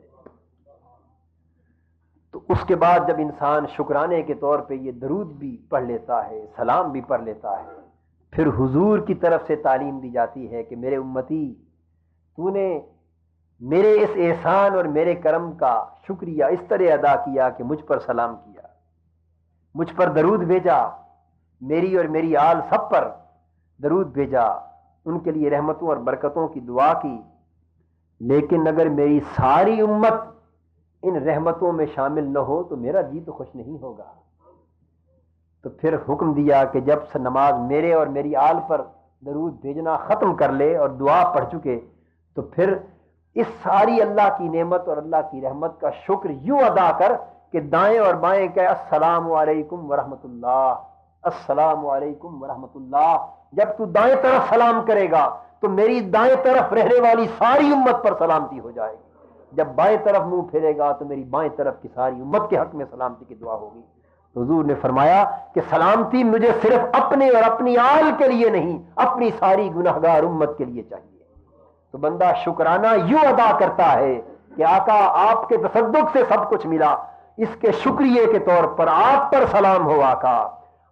Speaker 1: تو اس کے بعد جب انسان شکرانے کے طور پہ یہ درود بھی پڑھ لیتا ہے، سلام بھی پڑھ لیتا ہے، پھر حضور کی طرف سے تعلیم دی جاتی ہے کہ میرے امتی تو نے میرے اس احسان اور میرے کرم کا شکریہ اس طرح ادا کیا کہ مجھ پر سلام کیا، مجھ پر درود بھیجا، میری اور میری آل سب پر درود بھیجا، ان کے لیے رحمتوں اور برکتوں کی دعا کی، لیکن اگر میری ساری امت ان رحمتوں میں شامل نہ ہو تو میرا جی تو خوش نہیں ہوگا۔ تو پھر حکم دیا کہ جب سے نماز میرے اور میری آل پر درود بھیجنا ختم کر لے اور دعا پڑھ چکے تو پھر اس ساری اللہ کی نعمت اور اللہ کی رحمت کا شکر یوں ادا کر کہ دائیں اور بائیں کہ السلام علیکم ورحمۃ اللہ، السلام علیکم ورحمۃ اللہ۔ جب تو دائیں طرف سلام کرے گا تو میری دائیں طرف رہنے والی ساری امت پر سلامتی ہو جائے گی، جب بائیں طرف منہ پھیرے گا تو میری بائیں طرف کی ساری امت کے حق میں سلامتی کی دعا ہوگی۔ تو حضور نے فرمایا کہ سلامتی مجھے صرف اپنے اور اپنی آل کے لیے نہیں، اپنی ساری گنہگار امت کے لیے چاہیے۔ تو بندہ شکرانہ یوں ادا کرتا ہے کہ آقا آپ کے تصدق سے سب کچھ ملا، اس کے شکریہ کے طور پر آپ پر سلام ہو، آقا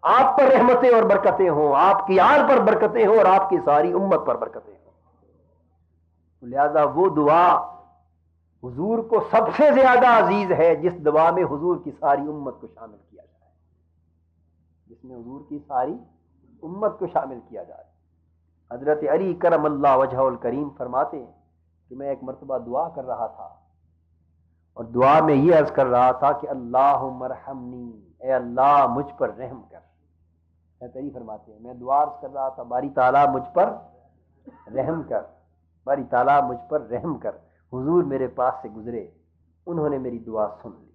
Speaker 1: آپ پر رحمتیں اور برکتیں ہوں، آپ کی آل پر برکتیں ہوں اور آپ کی ساری امت پر برکتیں ہوں۔ لہذا وہ دعا حضور کو سب سے زیادہ عزیز ہے جس دعا میں حضور کی ساری امت کو شامل کیا جائے، جس میں حضور کی ساری امت کو شامل کیا جائے۔ حضرت علی کرم اللہ وجہہ الکریم فرماتے ہیں کہ میں ایک مرتبہ دعا کر رہا تھا اور دعا میں یہ عرض کر رہا تھا کہ اللہم ارحمنی، اے اللہ مجھ پر رحم کر۔ حضرت علی فرماتے ہیں میں دعا عرض کر رہا تھا باری تعالیٰ مجھ پر رحم کر، باری تعالیٰ مجھ پر رحم کر۔ حضور میرے پاس سے گزرے، انہوں نے میری دعا سن لی،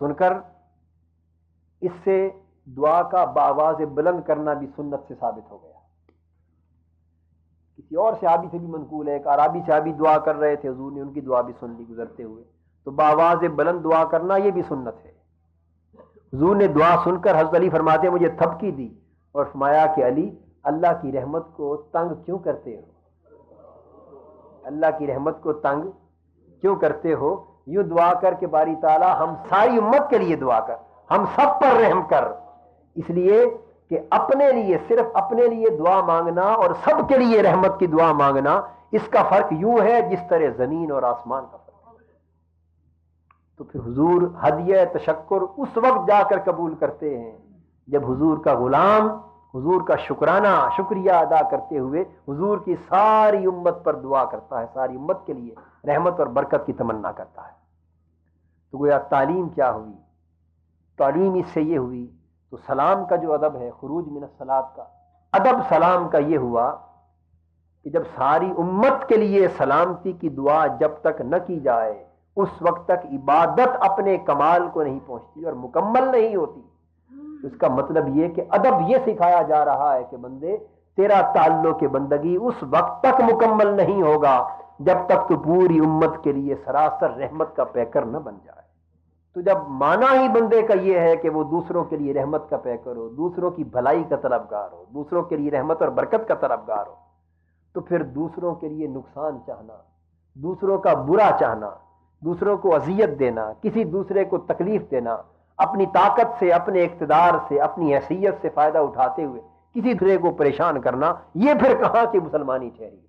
Speaker 1: سن کر اس سے دعا کا بآواز بلند کرنا بھی سنت سے ثابت ہو گیا۔ کسی اور صحابی سے بھی منقول ہے، ایک عربی صحابی دعا کر رہے تھے، حضور نے ان کی دعا بھی سن لی گزرتے ہوئے، تو بآواز بلند دعا کرنا یہ بھی سنت ہے۔ حضور نے دعا سن کر حضرت علی فرماتے ہیں مجھے تھپکی دی اور فرمایا کہ علی اللہ کی رحمت کو تنگ کیوں کرتے ہو، اللہ کی رحمت کو تنگ کیوں کرتے ہو، یوں دعا کر کے باری تعالیٰ ہم ساری امت کے لیے دعا کر، ہم سب پر رحم کر۔ اس لیے کہ اپنے لیے صرف اپنے لیے دعا مانگنا اور سب کے لیے رحمت کی دعا مانگنا اس کا فرق یوں ہے جس طرح زمین اور آسمان کا فرق ہے۔ تو پھر حضور ہدیہ تشکر اس وقت جا کر قبول کرتے ہیں جب حضور کا غلام حضور کا شکریہ ادا کرتے ہوئے حضور کی ساری امت پر دعا کرتا ہے، ساری امت کے لیے رحمت اور برکت کی تمنا کرتا ہے۔ تو گویا تعلیم کیا ہوئی؟ تعلیم اس سے یہ ہوئی، تو سلام کا جو ادب ہے، خروج من الصلاۃ کا ادب سلام کا یہ ہوا کہ جب ساری امت کے لیے سلامتی کی دعا جب تک نہ کی جائے اس وقت تک عبادت اپنے کمال کو نہیں پہنچتی اور مکمل نہیں ہوتی۔ اس کا مطلب یہ کہ ادب یہ سکھایا جا رہا ہے کہ بندے تیرا تعلق بندگی اس وقت تک مکمل نہیں ہوگا جب تک تو پوری امت کے لیے سراسر رحمت کا پیکر نہ بن جائے۔ تو جب معنی ہی بندے کا یہ ہے کہ وہ دوسروں کے لیے رحمت کا پیکر ہو، دوسروں کی بھلائی کا طلبگار ہو، دوسروں کے لیے رحمت اور برکت کا طلبگار ہو، تو پھر دوسروں کے لیے نقصان چاہنا، دوسروں کا برا چاہنا، دوسروں کو اذیت دینا، کسی دوسرے کو تکلیف دینا، اپنی طاقت سے، اپنے اقتدار سے، اپنی حیثیت سے فائدہ اٹھاتے ہوئے کسی دوسرے کو پریشان کرنا، یہ پھر کہاں کی مسلمانی ٹھہری؟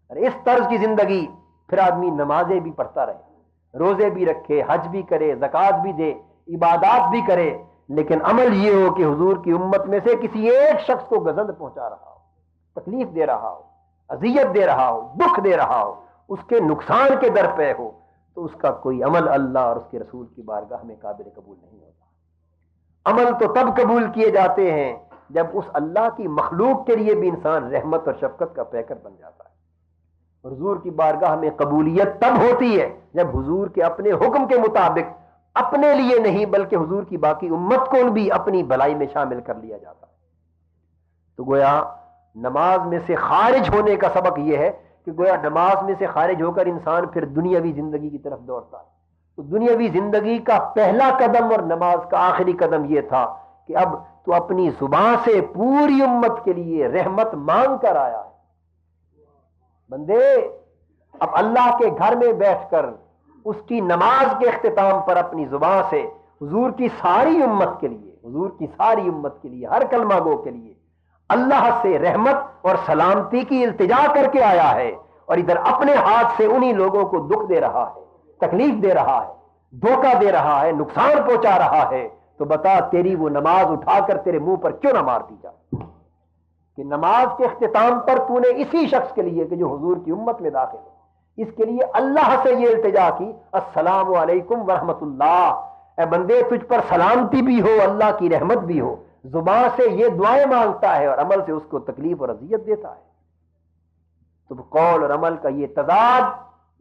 Speaker 1: اور اس طرز کی زندگی پھر آدمی نمازیں بھی پڑھتا رہے، روزے بھی رکھے، حج بھی کرے، زکوٰۃ بھی دے، عبادات بھی کرے، لیکن عمل یہ ہو کہ حضور کی امت میں سے کسی ایک شخص کو گزند پہنچا رہا ہو، تکلیف دے رہا ہو، اذیت دے رہا ہو، دکھ دے رہا ہو، اس کے نقصان کے در پہ ہو، تو اس کا کوئی عمل اللہ اور اس کے رسول کی بارگاہ میں قابل قبول نہیں ہوتا۔ عمل تو تب قبول کیے جاتے ہیں جب اس اللہ کی مخلوق کے لیے بھی انسان رحمت اور شفقت کا پیکر بن جاتا ہے۔ حضور کی بارگاہ میں قبولیت تب ہوتی ہے جب حضور کے اپنے حکم کے مطابق اپنے لیے نہیں بلکہ حضور کی باقی امت کو بھی اپنی بھلائی میں شامل کر لیا جاتا ہے۔ تو گویا نماز میں سے خارج ہونے کا سبق یہ ہے کہ گویا نماز میں سے خارج ہو کر انسان پھر دنیاوی زندگی کی طرف دوڑتا ہے۔ تو دنیاوی زندگی کا پہلا قدم اور نماز کا آخری قدم یہ تھا کہ اب تو اپنی زبان سے پوری امت کے لیے رحمت مانگ کر آیا ہے۔ بندے اب اللہ کے گھر میں بیٹھ کر اس کی نماز کے اختتام پر اپنی زبان سے حضور کی ساری امت کے لیے، حضور کی ساری امت کے لیے، ہر کلمہ گو کے لیے اللہ سے رحمت اور سلامتی کی التجا کر کے آیا ہے، اور ادھر اپنے ہاتھ سے انہی لوگوں کو دکھ دے رہا ہے، تکلیف دے رہا ہے، دھوکہ دے رہا ہے، نقصان پہنچا رہا ہے۔ تو بتا تیری وہ نماز اٹھا کر تیرے منہ پر کیوں نہ مار دی جائے کہ نماز کے اختتام پر تو نے اسی شخص کے لیے کہ جو حضور کی امت میں داخل ہے، اس کے لیے اللہ سے یہ التجا کی، السلام علیکم ورحمۃ اللہ، اے بندے تجھ پر سلامتی بھی ہو، اللہ کی رحمت بھی ہو۔ زبان سے یہ دعائیں مانگتا ہے اور عمل سے اس کو تکلیف اور اذیت دیتا ہے۔ تو قول اور عمل کا یہ تضاد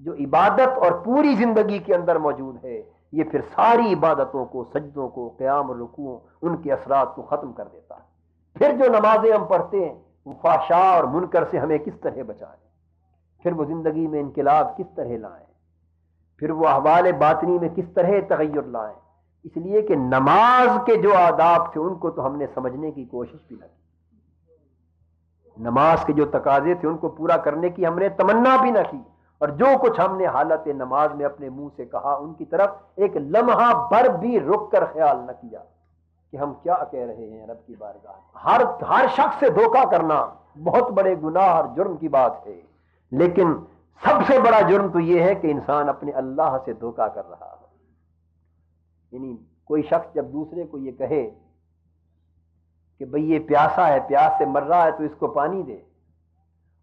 Speaker 1: جو عبادت اور پوری زندگی کے اندر موجود ہے، یہ پھر ساری عبادتوں کو، سجدوں کو، قیام اور رکوعوں، ان کے اثرات کو ختم کر دیتا ہے۔ پھر جو نمازیں ہم پڑھتے ہیں وہ فحشاء اور منکر سے ہمیں کس طرح بچائیں، پھر وہ زندگی میں انقلاب کس طرح لائیں، پھر وہ احوال باطنی میں کس طرح تغیر لائیں، اس لیے کہ نماز کے جو آداب تھے ان کو تو ہم نے سمجھنے کی کوشش بھی نہ کی، نماز کے جو تقاضے تھے ان کو پورا کرنے کی ہم نے تمنا بھی نہ کی، اور جو کچھ ہم نے حالت نماز میں اپنے منہ سے کہا ان کی طرف ایک لمحہ بھر بھی رک کر خیال نہ کیا کہ ہم کیا کہہ رہے ہیں رب کی بارگاہ۔ ہر شخص سے دھوکہ کرنا بہت بڑے گناہ اور جرم کی بات ہے، لیکن سب سے بڑا جرم تو یہ ہے کہ انسان اپنے اللہ سے دھوکہ کر رہا ہے۔ یعنی کوئی شخص جب دوسرے کو یہ کہے کہ بھئی یہ پیاسا ہے، پیاس سے مر رہا ہے تو اس کو پانی دے،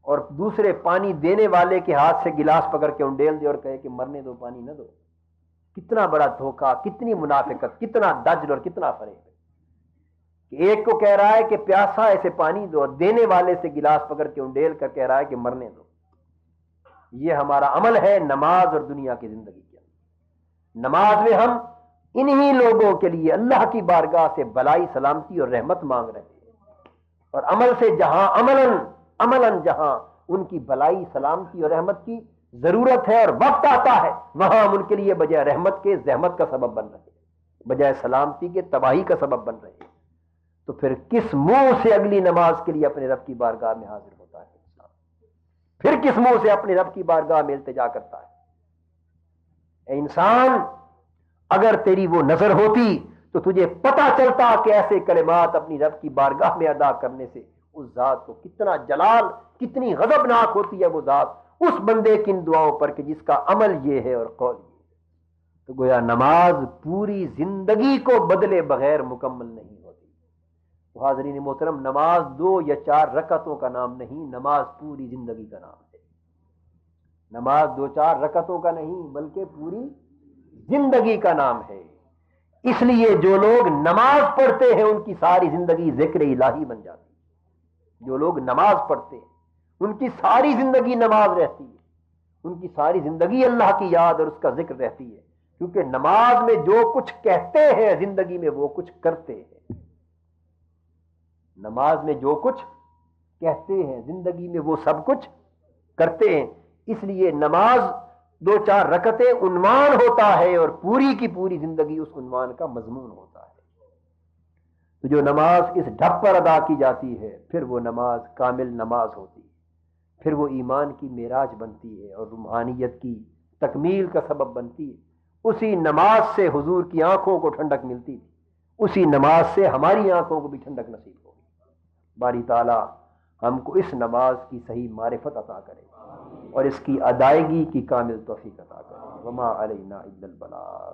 Speaker 1: اور دوسرے پانی دینے والے کے ہاتھ سے گلاس پکڑ کے انڈیل دے اور کہے کہ مرنے دو، پانی نہ دو، کتنا بڑا دھوکہ، کتنی منافقت، کتنا دجل اور کتنا فریب ہے کہ ایک کو کہہ رہا ہے کہ پیاسا ہے اسے پانی دو، اور دینے والے سے گلاس پکڑ کے انڈیل کر کہہ رہا ہے کہ مرنے دو۔ یہ ہمارا عمل ہے نماز اور دنیا کی زندگی کے اندر۔ نماز میں ہم انہی لوگوں کے لیے اللہ کی بارگاہ سے بھلائی، سلامتی اور رحمت مانگ رہے ہیں، اور عمل سے جہاں عملاً جہاں ان کی بھلائی، سلامتی اور رحمت کی ضرورت ہے اور وقت آتا ہے وہاں ہم ان کے لیے بجائے رحمت کے زحمت کا سبب بن رہے ہیں، بجائے سلامتی کے تباہی کا سبب بن رہے ہیں۔ تو پھر کس منہ سے اگلی نماز کے لیے اپنے رب کی بارگاہ میں حاضر ہوتا ہے انسان؟ پھر کس منہ سے اپنے رب کی بارگاہ میں التجا کرتا ہے؟ اے انسان، اگر تیری وہ نظر ہوتی تو تجھے پتہ چلتا کہ ایسے کلمات اپنی رب کی بارگاہ میں ادا کرنے سے اس ذات کو کتنا جلال، کتنی غضبناک ہوتی ہے وہ ذات اس بندے کی ان دعاؤں پر کہ جس کا عمل یہ ہے اور قول یہ ہے۔ تو گویا نماز پوری زندگی کو بدلے بغیر مکمل نہیں ہوتی، تو حاضرین محترم، نماز 2 یا 4 رکعتوں کا نام نہیں، نماز پوری زندگی کا نام ہے۔ نماز 2-4 رکعتوں کا نہیں بلکہ پوری زندگی کا نام ہے۔ اس لیے جو لوگ نماز پڑھتے ہیں ان کی ساری زندگی ذکر الہی بن جاتی ہے۔ جو لوگ نماز پڑھتے ہیں ان کی ساری زندگی نماز رہتی ہے، ان کی ساری زندگی اللہ کی یاد اور اس کا ذکر رہتی ہے، کیونکہ نماز میں جو کچھ کہتے ہیں زندگی میں وہ کچھ کرتے ہیں۔ نماز میں جو کچھ کہتے ہیں زندگی میں وہ سب کچھ کرتے ہیں۔ اس لیے نماز 2-4 رکعتیں عنوان ہوتا ہے اور پوری کی پوری زندگی اس عنوان کا مضمون ہوتا ہے۔ تو جو نماز اس ڈھب پر ادا کی جاتی ہے پھر وہ نماز کامل نماز ہوتی ہے، پھر وہ ایمان کی معراج بنتی ہے اور روحانیت کی تکمیل کا سبب بنتی ہے۔ اسی نماز سے حضور کی آنکھوں کو ٹھنڈک ملتی تھی، اسی نماز سے ہماری آنکھوں کو بھی ٹھنڈک نصیب ہوگی۔ باری تعالی ہم کو اس نماز کی صحیح معرفت عطا کرے اور اس کی ادائیگی کی کامل توفیق عطا کرے۔ وما علینا الا البلاغ۔